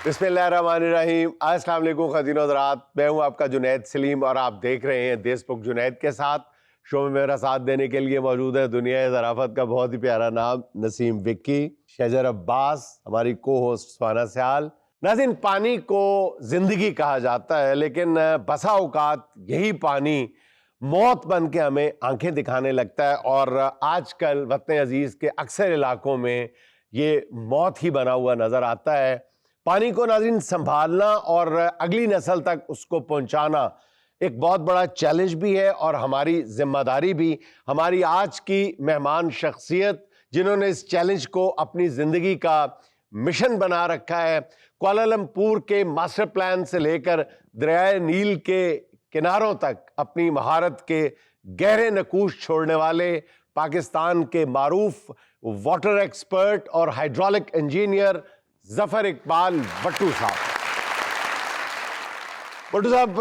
बिस्मिल्लाहिर्रहमानिर्रहीम। अस्सलाम वालेकुम ख़वातीन और हज़रात, मैं हूं आपका जुनैद सलीम और आप देख रहे हैं देशमुख जुनैद के साथ। शो में मेरा साथ देने के लिए मौजूद है दुनिया ज़राफ़त का बहुत ही प्यारा नाम नसीम विक्की, शजर अब्बास, हमारी को होस्ट सुहाना सयाल। नाज़रीन, पानी को ज़िंदगी कहा जाता है, लेकिन बसा औकात यही पानी मौत बन के हमें आंखें दिखाने लगता है और आजकल वतन अजीज़ के अक्सर इलाकों में ये मौत ही बना हुआ नज़र आता है। पानी को नाज़रीन संभालना और अगली नस्ल तक उसको पहुंचाना एक बहुत बड़ा चैलेंज भी है और हमारी जिम्मेदारी भी। हमारी आज की मेहमान शख्सियत जिन्होंने इस चैलेंज को अपनी ज़िंदगी का मिशन बना रखा है, कुआलालंपुर के मास्टर प्लान से लेकर दरियाए नील के किनारों तक अपनी महारत के गहरे नकूश छोड़ने वाले पाकिस्तान के मारूफ वाटर एक्सपर्ट और हाइड्रोलिक इंजीनियर जफर इकबाल भट्टू साहब। भट्टू साहब,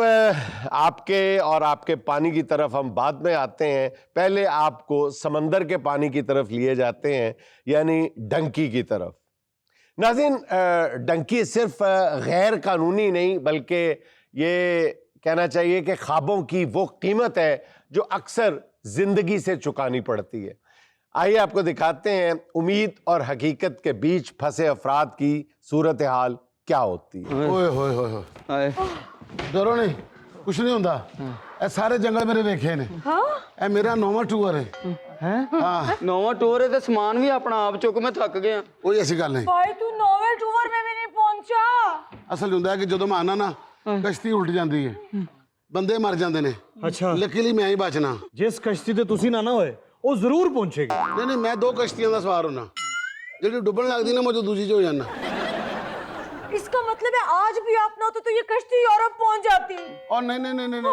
आपके और आपके पानी की तरफ हम बाद में आते हैं। पहले आपको समंदर के पानी की तरफ लिए जाते हैं, यानी डंकी की तरफ। नाज़रीन, डंकी सिर्फ गैर कानूनी नहीं बल्कि ये कहना चाहिए कि ख्वाबों की वो कीमत है जो अक्सर जिंदगी से चुकानी पड़ती है। आइए आपको दिखाते हैं उम्मीद और हकीकत के बीच फंसे अफराद की सूरत हाल क्या होती है। ओए होए होए होए, डरो नहीं, कुछ नहीं होता। ए सारे जंगल मेरे वेखे ने। ए मेरा नौवां टूर है। हाँ, नौवां टूर है तो समान भी अपना आप चुक मैं थक गया। कोई ऐसी गल नहीं भाई तू नौवें टूर में भी नहीं पहुंचा। असल ਹੁੰਦਾ है कि ਜਦੋਂ मैं आना ना कश्ती उल्ट जाती है, बंदे मर जाते ने। अच्छा, लकीली मैं ही बचना। जिस कश्ती ते तुसी ना होए वो जरूर पहुंचेगी। नहीं नहीं, मैं दो कश्तियों का सवार होना, जी डुबन लगती ना मैं तो दूसरी च हो जाना। इसका मतलब है आज भी आप ना होते तो ये कश्ती यूरोप पहुंच जाती। और नहीं नहीं नहीं नहीं नहीं,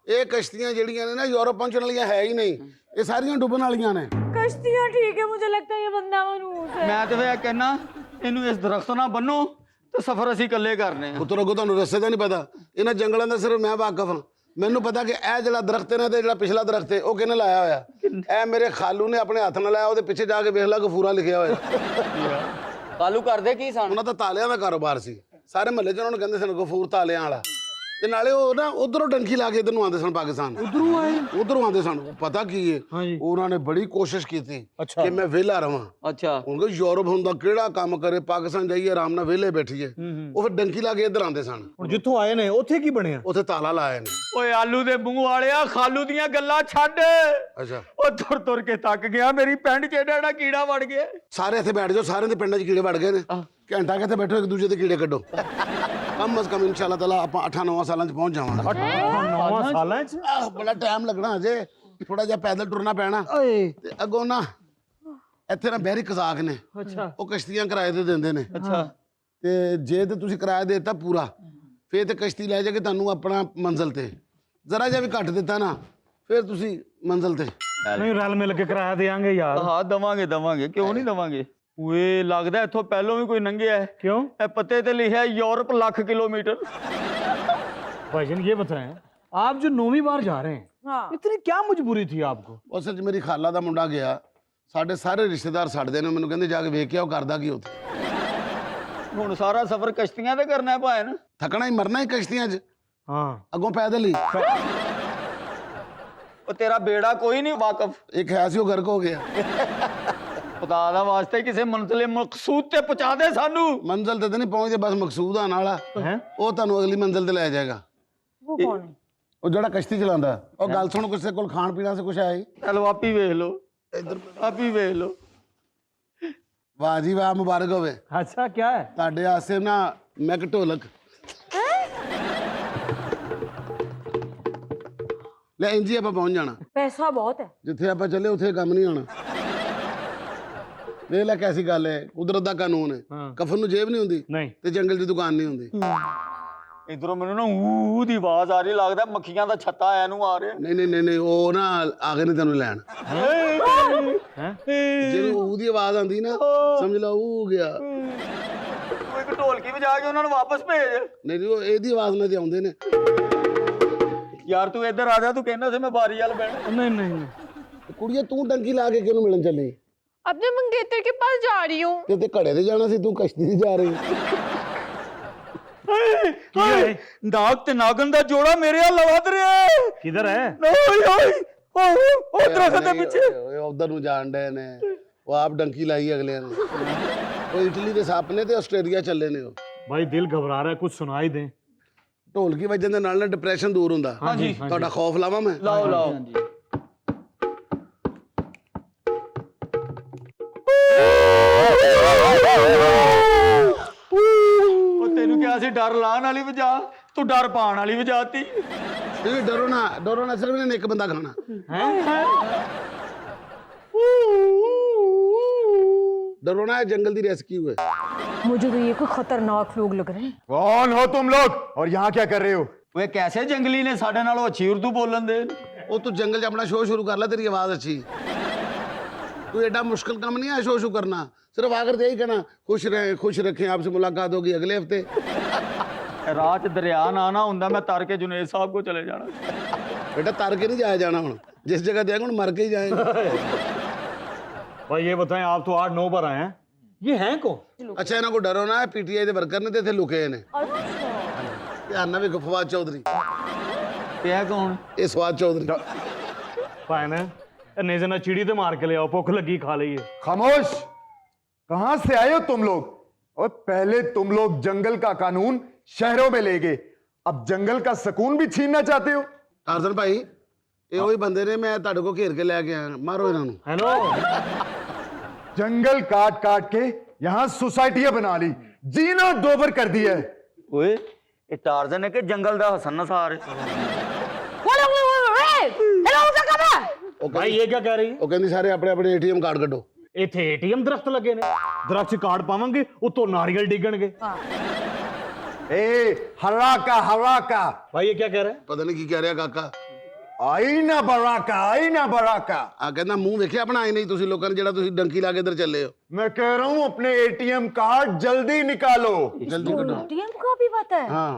ये कश्तियां जड़ियां ने ना यूरोप पहुंचने वाली है ही नहीं, ये सारियां डुबन वालियां ने। कश्तियां ठीक है, मुझे लगता है ये बंदा मनहूस है। मैं तो वे कहना इन्हू इस दरख्त ना बनो तो सफर असी कल्ले करने हैं। पुत्रो को ਤੁਹਾਨੂੰ रस्ते का नहीं पता, इन्हां जंगलों का सिर्फ मैं वाकफ हाँ। मैनू पता कि यह जो दरख्त है तो जो पिछला दरख्त है वो किहने लाया होया, ए मेरे खालू ने अपने हथ नाल लाया, वो पिछे जाके वेख ला गफूरा लिखिया होया। कालू करदे की सन? उन्हां दा तालियां दा कारोबार सी, सारे महल्ले च उन्होंने कहंदे सन गफूर तालियां वाला। ते नाले वो ना उधरों डंकी ला के इधर नूं आंदे सन पाकिस्तान। उधरों आंदे सन। पता की है, उन्होंने बड़ी कोशिश की थी कि मैं वेला रवां। अच्छा, उनको यूरोप हुंदा किहड़ा काम करे, पाकिस्तान जाइए आराम नाल वेले बैठिए। वो फिर डंकी ला के इधर आंदे सन। ਹੁਣ ਜਿੱਥੋਂ ਆਏ ਨੇ ਉੱਥੇ ਕੀ ਬਣਿਆ? ਉੱਥੇ ਤਾਲਾ ਲਾਇਆ ਨੇ। ओए आलू दे मूंह वालिया खालू दियां गल्लां छੱਡ। ਅੱਛਾ, ओ तुर तुर के थक गया, मेरी पैंट च एड़ा कीड़ा वड़ गया। ਸਾਰੇ ਇੱਥੇ ਬੈਠ ਜਾਓ, ਸਾਰਿਆਂ ਦੇ ਪਿੰਡਾਂ 'ਚ ਕੀੜੇ ਵੜ ਗਏ ਨੇ। ਘੰਟਾ ਕਿੱਥੇ ਬੈਠੋ, ਇੱਕ ਦੂਜੇ ਦੇ ਕੀੜੇ ਕੱਢੋ। ਕਮ ਅਜ਼ ਕਮ ਇਨਸ਼ਾਅੱਲਾ ਤਾਲਾ ਆਪਾਂ 8-9 ਸਾਲਾਂ 'ਚ ਪਹੁੰਚ ਜਾਵਾਂਗੇ। 9 ਸਾਲਾਂ ਚ? ਆਹ ਬੜਾ ਟਾਈਮ ਲੱਗਣਾ ਅਜੇ, ਥੋੜਾ ਜਿਹਾ ਪੈਦਲ ਟੁਰਨਾ ਪੈਣਾ। ਤੇ ਅੱਗੋਂ ਨਾ ਇੱਥੇ ਨਾ ਬਹਿਰੀ ਕਜ਼ਾਕ ਨੇ। ਅੱਛਾ, ਉਹ ਕਸ਼ਤੀਆਂ ਕਿਰਾਏ ਤੇ ਦਿੰਦੇ ਨੇ। अच्छा, ਤੇ ਜੇ ਤੇ ਤੁਸੀਂ ਕਿਰਾਇਆ ਦੇ ਦਿੱਤਾ ਪੂਰਾ, ਫੇਰ ਤੇ ਕਸ਼ਤੀ ਲੈ ਜਾ ਕੇ ਤੁਹਾਨੂੰ ਆਪਣਾ ਮੰਜ਼ਿਲ ਤੇ। ਜ਼ਰਾ ਜਿਹਾ ਵੀ ਘੱਟ ਦਿੱਤਾ ਨਾ, ਫਿਰ ਤੁਸੀਂ ਮੰਜ਼ਿਲ ਤੇ। ਨਹੀਂ ਰਲ ਮਿਲ ਕੇ ਕਿਰਾਇਆ ਦੇਾਂਗੇ ਯਾਰ। हाँ दवांगे दवांगे, क्यों नहीं दवांगे। ओए लगदा इथों पहलों भी कोई लंघिया है। क्यों? ए पत्ते ते लिखा है यूरोप लाख किलोमीटर। भाईजान ये बताएं, आप जो 9वीं बार जा रहे हैं, हाँ। इतनी क्या मजबूरी थी आपको? ਉਸ 'ਚ ਮੇਰੀ ਖਾਲਾ ਦਾ ਮੁੰਡਾ ਗਿਆ, ਸਾਡੇ ਸਾਰੇ ਰਿਸ਼ਤੇਦਾਰ ਛੱਡਦੇ ਨੇ ਮੈਨੂੰ, ਕਹਿੰਦੇ ਜਾ ਕੇ ਵੇਖ ਕੇ ਆਓ ਕਰਦਾ ਕੀ ਉੱਥੇ। ਹੁਣ ਸਾਰਾ ਸਫ਼ਰ ਕਸ਼ਤੀਆਂ ਤੇ ਕਰਨਾ ਹੈ ਭਾਏ ਨਾ। ਥਕਣਾ ਹੀ ਮਰਨਾ ਹੀ ਕਸ਼ਤੀਆਂ 'ਚ, हाँ, ਅੱਗੋਂ ਪੈਦਲ ਹੀ। ਉਹ ਤੇਰਾ ਬੇੜਾ ਕੋਈ ਨਹੀਂ ਵਾਕਫ। ਇੱਕ ਹੈ ਸੀ ਉਹ ਗਰਕ ਹੋ ਗਿਆ। ਖੁਦਾ ਦਾ ਵਾਸਤੇ ਕਿਸੇ ਮੰਜ਼ਿਲ ਮਕਸੂਦ ਤੇ ਪਹੁੰਚਾ ਦੇ ਸਾਨੂੰ। ਮੰਜ਼ਿਲ ਤੇ ਨਹੀਂ ਪਹੁੰਚਦੇ, ਬਸ ਮਕਸੂਦ ਆਉਣ ਵਾਲਾ हैं? ਉਹ ਤੁਹਾਨੂੰ ਅਗਲੀ ਮੰਜ਼ਿਲ ਤੇ ਲੈ ਜਾਏਗਾ। वो कौन है? ਉਹ ਜਿਹੜਾ ਕਸ਼ਤੀ ਚਲਾਉਂਦਾ। ਉਹ ਗੱਲ ਸੁਣ, ਕਿਸੇ ਕੋਲ ਖਾਣ ਪੀਣਾ ਸੇ ਕੁਛ ਹੈ ਹੀ? ਚਲੋ ਆਪ ਹੀ ਵੇਖ ਲਓ, ਇੱਧਰ ਆਪ ਹੀ ਵੇਖ ਲਓ। ਵਾਹ ਜੀ ਵਾਹ, ਮੁਬਾਰਕ ਹੋਵੇ अच्छा क्या है? ਤੁਹਾਡੇ ਆਸੇ ਨਾ ਮੈਂ ਇੱਕ ਢੋਲਕ ਲੈ। ਇੰਜੀ ਆਪਾਂ ਪਹੁੰਚ ਜਾਣਾ, पैसा बहुत है। ਜਿੱਥੇ ਆਪਾਂ ਚੱਲੇ ਉੱਥੇ ਕੰਮ ਨਹੀਂ ਆਉਣਾ। ਵੇਖ ਲੈ ਕੈਸੀ ਗੱਲ ਹੈ, ਕੁਦਰਤ ਦਾ ਕਾਨੂੰਨ ਹੈ। ਹਾਂ। ਕਫਨ ਨੂੰ ਜੇਬ ਨਹੀਂ ਹੁੰਦੀ नहीं, ਤੇ ਜੰਗਲ ਦੀ ਦੁਕਾਨ ਨਹੀਂ ਹੁੰਦੀ। ਇਧਰੋਂ ਮੈਨੂੰ ਨਾ ਊ ਦੀ ਆਵਾਜ਼ ਆ ਰਹੀ, ਲੱਗਦਾ ਮੱਖੀਆਂ ਦਾ ਛੱਤਾ ਐ ਨੂੰ ਆ ਰਿਹਾ। ਨਹੀਂ ਨਹੀਂ ਨਹੀਂ ਨਹੀਂ, ਉਹ ਨਾ ਆ ਗਏ ਨੇ ਤੈਨੂੰ ਲੈਣ। हैं? ਜਦੋਂ ਉਹ ਦੀ ਆਵਾਜ਼ ਆਉਂਦੀ ਨਾ, ਸਮਝ ਲਾ ਉਹ ਗਿਆ। ਤੂੰ ਇੱਕ ਢੋਲਕੀ ਵਜਾ ਕੇ ਉਹਨਾਂ ਨੂੰ ਵਾਪਸ ਭੇਜ। ਨਹੀਂ ਨਹੀਂ, ਉਹ ਇਹਦੀ ਆਵਾਜ਼ ਨਾਲ ਤੇ ਆਉਂਦੇ ਨੇ। ਯਾਰ ਤੂੰ ਇੱਧਰ ਆ ਜਾ, ਤੂੰ ਕਹਿੰਦਾ ਸੀ ਮੈਂ ਬਾਰੀ ਵਾਲ ਬੈਠ। नहीं नहीं नहीं, ਕੁੜੀਏ ਤੂੰ ਟੰਕੀ ਲਾ ਕੇ ਕਿਹਨੂੰ ਮਿਲਣ ਚੱਲੀ? अपने मंगेतर के पास जा रही हूँ। ਤੇ ਘੜੇ ਤੇ ਜਾਣਾ ਸੀ, ਤੂੰ ਕਸ਼ਤੀ ਤੇ ਜਾ ਰਹੀ। ਓਏ ਨਾਗ ਤੇ ਨਾਗਨ ਦਾ ਜੋੜਾ ਮੇਰੇ ਹੱਲ ਵੱਧ ਰਿਹਾ ਹੈ। किधर है? ਓਏ ਓਏ ਉਹ ਦਰਖਤ ਦੇ ਪਿੱਛੇ ਉਧਰ ਨੂੰ ਜਾਣ ਡਏ ਨੇ ਉਹ ਆਪ ਡੰਕੀ ਲਾਈ ਅਗਲਿਆਂ ਨੇ ਉਹ ਇਟਲੀ ਦੇ ਸੱਪ ਨੇ ਤੇ ਆਸਟ੍ਰੇਲੀਆ ਚੱਲੇ ਨੇ ਉਹ भाई दिल घबरा रहा है, कुछ सुनाई दें। ਢੋਲਕੀ ਵੱਜਣ ਦੇ ਨਾਲ ਨਾ ਡਿਪਰੈਸ਼ਨ ਦੂਰ ਹੁੰਦਾ ਹਾਂਜੀ ਤੁਹਾਡਾ ਖੌਫ ਲਾਵਾਂ ਮੈਂ ਲਾਓ ਲਾਓ ਉਹ ਤੈਨੂੰ ਕਿਹਾ ਸੀ ਡਰ ਲਾਣ ਵਾਲੀ ਵਜਾ ਤੂੰ ਡਰ ਪਾਉਣ ਵਾਲੀ ਵਜਾਤੀ ਤੁਸੀਂ ਡਰੋ ਨਾ ਸਿਰਫ ਇਹਨੇ ਇੱਕ ਬੰਦਾ ਖਾਣਾ ਡਰੋ ਨਾ ਇਹ ਜੰਗਲ ਦੀ ਰੈਸਕਿਊ ਹੈ मुझे तो ये कोई खतरनाक लोग लग रहे हैं। कौन हो तुम लोग और यहाँ क्या कर रहे हो? ਓਏ ਕੈਸੇ ਜੰਗਲੀ ਨੇ ਸਾਡੇ ਨਾਲ ਅੱਛੀ ਉਰਦੂ ਬੋਲਣ ਦੇ ਉਹ ਤੂੰ ਜੰਗਲ 'ਚ ਆਪਣਾ ਸ਼ੋਅ ਸ਼ੁਰੂ ਕਰ ਲੈ ਤੇਰੀ ਆਵਾਜ਼ ਅੱਛੀ कोई एडा मुश्किल काम नहीं है शो शो करना सिर्फ आकर यही कहना खुश रखें आपसे मुलाकात होगी अगले हफ्ते ਰਾਹ 'ਚ ਦਰਿਆ ਨਾ ਹੁੰਦਾ ਮੈਂ ਤਰ ਕੇ ਜੁਨੇਦ ਸਾਹਿਬ ਕੋ ਚਲੇ ਜਾਣਾ बेटा तार के नहीं जाया जाना हूँ जिस जगह जाएंगे हम मर के ही जाएंगे भाई ये बताएं, आप तो 8-9 पर आए हैं, ये हैं कौन? अच्छा इन्हों को डरो ना पीटीआई के वर्कर ने इतने लुके ने ध्यान ना भी फवाद चौधरी ਤੇ ਇਹ ਕੌਣ ये स्वाद चौधरी पाए ना नेज़े ना चिड़ी तो मार के ले आओ, भुख लगी खा लीजिए। खामोश, कहां से आए हो तुम लोग? और पहले तुम लोग जंगल का कानून शहरों में ले गए, अब जंगल का सुकून भी छीनना चाहते हो? टार्जन भाई ये वही बंदे ने मैं ਤੁਹਾਡੇ को घेर के लेके आया मारो इन्हों हेलो, जंगल काट काट के यहां सोसाइटियां बना ली, जीना दोबर कर दिया है। ਓਏ ਇਹ ਟਾਰਜ਼ਨ ਹੈ ਕਿ ਜੰਗਲ ਦਾ ਹਸਨ ਨਸਾਰ भाई ये क्या कह रही है? ਉਹ ਕਹਿੰਦੀ ਸਾਰੇ ਆਪਣੇ ਆਪਣੇ ਏਟੀਐਮ ਕਾਰਡ ਕੱਢੋ इथे एटीएम दरख्त लगे ने, दरख्त से कार्ड पावांगे उतो नारियल डिगणगे। ए हराका हराका, भाई ये क्या कह रहा है? ਪਤਾ ਨਹੀਂ ਕੀ ਕਹਿ ਰਿਹਾ ਕਾਕਾ आईना बराका, आईना बराका। ਆ ਕਹਿੰਦਾ ਮੂੰਹ ਵੇਖਿਆ ਆਪਣਾ ਆਏ ਨਹੀਂ ਤੁਸੀਂ ਲੋਕਾਂ ਨੇ ਜਿਹੜਾ ਤੁਸੀਂ ਡੰਕੀ ਲਾ ਕੇ ਇੱਧਰ ਚੱਲੇ ਹੋ मैं कह रहा हूं अपने एटीएम कार्ड जल्दी निकालो। जल्दी करो एटीएम का भी पता है? हाँ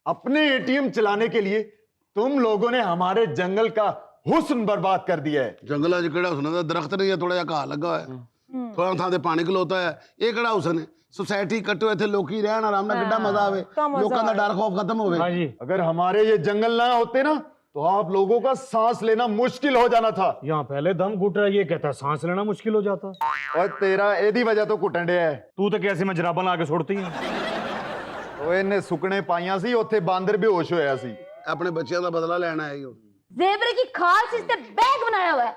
अपने एटीएम चलाने के लिए तुम लोगों ने हमारे जंगल का हुस्न बर्बाद कर दिया है। ਜੰਗਲਾਂ 'ਚ ਕਿਹੜਾ ਹੁਸਨ ਹੈ ਦਰਖਤ ਨਹੀਂ ਹੈ ਥੋੜਾ ਜਿਹਾ ਘਾਹ ਲੱਗਾ ਹੋਇਆ ਥੋੜਾ ਥਾਂ ਤੇ ਪਾਣੀ ਖਲੋਤਾ ਹੈ ਇਹ ਕਿਹੜਾ ਹੁਸਨ ਹੈ सोसाइटी कट्टो ਇੱਥੇ ਲੋਕੀ ਰਹਿਣ ਆਰਾਮ ਨਾਲ ਕਿੱਡਾ ਮਜ਼ਾ ਆਵੇ ਲੋਕਾਂ ਦਾ ਡਰ ਖੌਫ ਖਤਮ ਹੋਵੇ हाँ जी, अगर हमारे ये जंगल ना होते ना तो आप लोगों का सांस लेना मुश्किल हो जाना था। यहाँ पहले दम घुट रहा है, ये कहता है सांस लेना मुश्किल हो जाता। और तेरा एदी वजह तो कुटंडे है। तू तो कैसे में जराबा ला के छोड़ती है। ਓਏ ਨੇ ਸੁਕਣੇ ਪਾਈਆਂ ਸੀ ਉੱਥੇ ਬਾਂਦਰ ਬੇਹੋਸ਼ ਹੋਇਆ ਸੀ। ਆਪਣੇ ਬੱਚਿਆਂ ਦਾ ਬਦਲਾ ਲੈਣ ਆਇਆ ਹੀ ਹੁਣ जेबरे की खाल से इसने बैग बनाया हुआ है,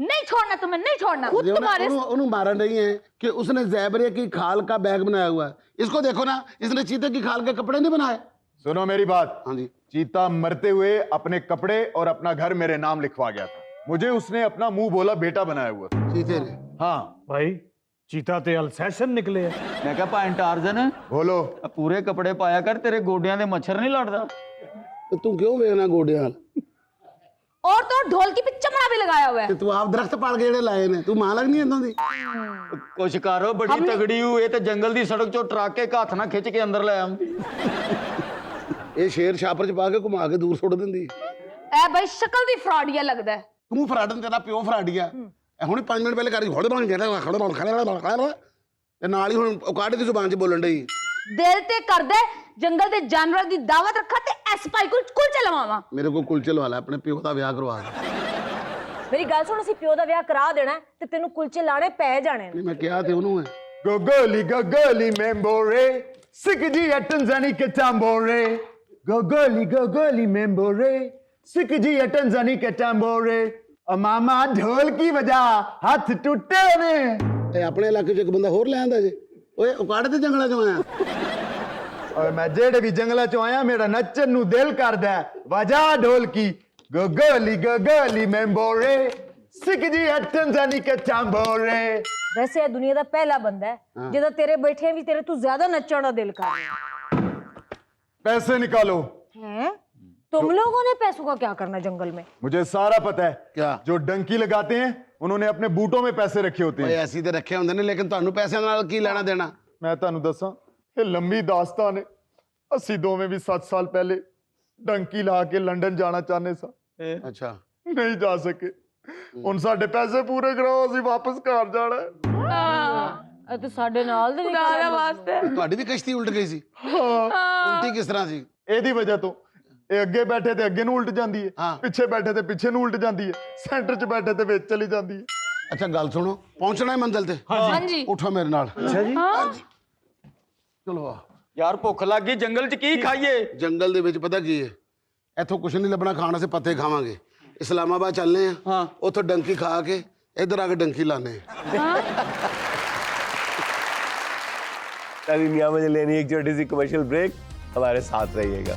नहीं छोड़ना तुम्हें, नहीं छोड़ना खुद ये तुम्हारे उन्होंने मारा नहीं है कि उसने ज़ेबरे की खाल का बैग बनाया हुआ है इसको देखो ना इसने चीते की खाल के कपड़े नहीं बनाए सुनो मेरी बात, हाँ जी चीता मरते हुए अपने कपड़े और अपना घर मेरे नाम लिखवा गया था। मुझे उसने अपना मुंह बोला बेटा बनाया हुआ था। चीते ने हाँ भाई चीता ते अल्सेशन निकले है। ਮੈਂ ਕਿਹਾ ਭਾਂ ਟਾਰਜ਼ਨ बोलो। ਆ ਪੂਰੇ ਕੱਪੜੇ ਪਾਇਆ ਕਰ ਤੇਰੇ ਗੋਡਿਆਂ ਦੇ ਮੱਛਰ ਨਹੀਂ ਲੜਦਾ तो तू क्यों वेखना गोडे हाल और तो ढोलकी पे चमड़ा भी लगाया हुआ है। तू आप दरख्त पाड़ के जेड़े लाए ने तू मां लगनी है इन्हों दी ਕੁਛ ਕਰੋ ਬੜੀ ਤਗੜੀ ਹੂ ਇਹ ਤੇ ਜੰਗਲ ਦੀ ਸੜਕ ਚੋਂ ਟਰੱਕ ਕੇ ਹੱਥ ਨਾਲ ਖਿੱਚ ਕੇ ਅੰਦਰ ਲੈ ਆਉਂਦੀ ये शेर छापर च पा के घुमा के दूर सुट दिंदी ए भाई शक्ल भी फ्रॉडिया लगता है। तू फराडन तेरा प्यो फराडिया हुणे 5 मिनट पहले कर खड़े बन गया खड़े ते नाल ही हुण औकाड़ दी जुबान च बोलन डई दिल ते कर दे जंगल दे जानवर दी दावत रखा ते एसपाई कुल चलवावा। मेरे को कुलचे लवा ला अपने प्यो दा ब्याह करवा दे मेरी गल सुन ਅਸੀਂ ਪਿਓ ਦਾ ਵਿਆਹ ਕਰਾ ਦੇਣਾ ਤੇ ਤੈਨੂੰ ਕੁਲਚੇ ਲਾਣੇ ਪੈ ਜਾਣੇ ਨੇ। नहीं मैं क्या थे उन्होंने Gogoli membore, sikji atanzani ke tambore. Gogoli membore, sikji atanzani ke tambore. मामा ढोल की बजा हाथ टूटे ने। ए अपने इलाके च एक बंदा होर ले आंदा जे ओए औकाड़ ते जंगला चों आया और मैं जेड़े भी जंगला चो आया मेरा नच्चन नु दिल करदा है वजा ढोल की गगोली मेंबोरे सिकजी अटंजानी के चांबोरे। ਵੈਸੇ ਇਹ ਦੁਨੀਆ ਦਾ ਪਹਿਲਾ ਬੰਦਾ ਹੈ ਜਿਹਦਾ ਤੇਰੇ ਬੈਠੇ ਵੀ ਤੇਰੇ ਤੋਂ ਜ਼ਿਆਦਾ ਨੱਚਣ ਦਾ ਦਿਲ ਕਰ ਰਿਹਾ पैसे निकालो। है। तुम लोगों ने पैसों का क्या करना जंगल में? मुझे सारा पता है क्या जो डंकी लगाते हैं उन्होंने अपने बूटों में पैसे रखे होते ओए हैं। ऐसी ते रखे हुंदे ने लेकिन ਤੁਹਾਨੂੰ ਪੈਸਿਆਂ ਨਾਲ ਕੀ ਲੈਣਾ ਦੇਣਾ मैं ਤੁਹਾਨੂੰ ਦੱਸਾਂ ਇਹ ਲੰਮੀ ਦਾਸਤਾਨ ਹੈ। ਅਸੀਂ ਦੋਵੇਂ ਵੀ 7 ਸਾਲ ਪਹਿਲੇ ਡੰਕੀ ਲਾ ਕੇ ਲੰਡਨ ਜਾਣਾ ਚਾਹੁੰਦੇ ਸਾਂ, अच्छा ਨਹੀਂ ਜਾ ਸਕੇ। ਹੁਣ ਸਾਡੇ ਪੈਸੇ ਪੂਰੇ ਕਰਾਓ, ਅਸੀਂ ਵਾਪਸ ਘਰ ਜਾਣਾ ਹੈ। ਤੇ ਸਾਡੇ ਨਾਲ ਦੇ ਵੀ खुदा दा वास्ते ਤੁਹਾਡੀ ਵੀ ਕਸ਼ਤੀ ਉਲਟ ਗਈ ਸੀ? ਉਲਟੀ ਕਿਸ ਤਰ੍ਹਾਂ ਸੀ? ਇਹਦੀ ਵਜ੍ਹਾ ਤੋਂ ਇਹ ਅੱਗੇ ਬੈਠੇ ਤੇ ਅੱਗੇ ਨੂੰ ਉਲਟ ਜਾਂਦੀ ਹੈ, ਹਾਂ। ਪਿੱਛੇ ਬੈਠੇ ਤੇ ਪਿੱਛੇ ਨੂੰ ਉਲਟ ਜਾਂਦੀ ਹੈ, ਸੈਂਟਰ 'ਚ ਬੈਠੇ ਤੇ ਵਿੱਚ ਚਲੀ ਜਾਂਦੀ ਹੈ। ਅੱਛਾ ਗੱਲ ਸੁਣੋ, ਪਹੁੰਚਣਾ ਹੈ ਮੰਜ਼ਿਲ ਤੇ? हाँ जी ਉਠੋ ਮੇਰੇ ਨਾਲ। अच्छा जी ਚਲੋ ਆ। ਯਾਰ ਭੁੱਖ ਲੱਗ ਗਈ, ਜੰਗਲ 'ਚ ਕੀ ਖਾਈਏ? ਜੰਗਲ ਦੇ ਵਿੱਚ ਪਤਾ ਕੀ ਹੈ, ਇੱਥੋਂ ਕੁਛ ਨਹੀਂ ਲੱਭਣਾ ਖਾਣ, ਅਸੀਂ ਪੱਤੇ ਖਾਵਾਂਗੇ। ਇਸਲਾਮਾਬਾਦ ਚੱਲਨੇ ਆ, ਹਾਂ। ਉੱਥੋਂ ਡੰਕੀ ਖਾ ਕੇ ਇੱਧਰ ਆ ਕੇ ਡੰਕੀ ਲਾਣੇ दुनिया में लेनी एक छोटी सी कमर्शियल ब्रेक, हमारे साथ रहिएगा।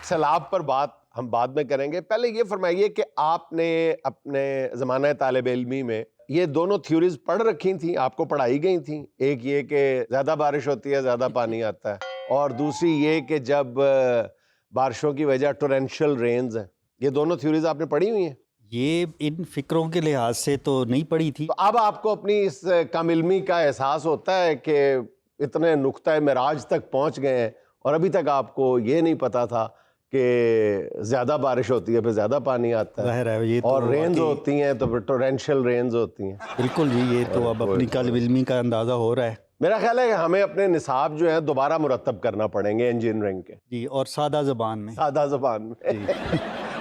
सैलाब पर बात हम बाद में करेंगे, पहले ये फरमाइए कि आपने अपने ज़माना तालिब इल्मी में ये दोनों थ्योरीज पढ़ रखी थी, आपको पढ़ाई गई थी? एक ये कि ज़्यादा बारिश होती है, ज़्यादा पानी आता है, और दूसरी ये कि जब बारिशों की वजह टोरेंशियल रेन्स हैं। ये दोनों थ्योरीज आपने पढ़ी हुई हैं? ये इन फिक्रों के लिहाज से तो नहीं पड़ी थी। तो अब आपको अपनी इस कामिलमी का एहसास होता है कि इतने नुक्ता मिराज तक पहुंच गए हैं और अभी तक आपको ये नहीं पता था कि ज़्यादा बारिश होती है फिर ज़्यादा पानी आता है, ज़ाहिर है ये तो और रेंज वाकई- होती हैं तो फिर टोरेंशियल रेंज होती हैं। बिल्कुल जी, ये तो अब अपनी तालिब इल्मी का अंदाज़ा हो रहा है मेरा ख्याल है कि हमें अपने निसाब जो है दोबारा मुरतब करना पड़ेंगे इंजीनियरिंग के, जी, और सादा ज़बान में। सादा ज़बान में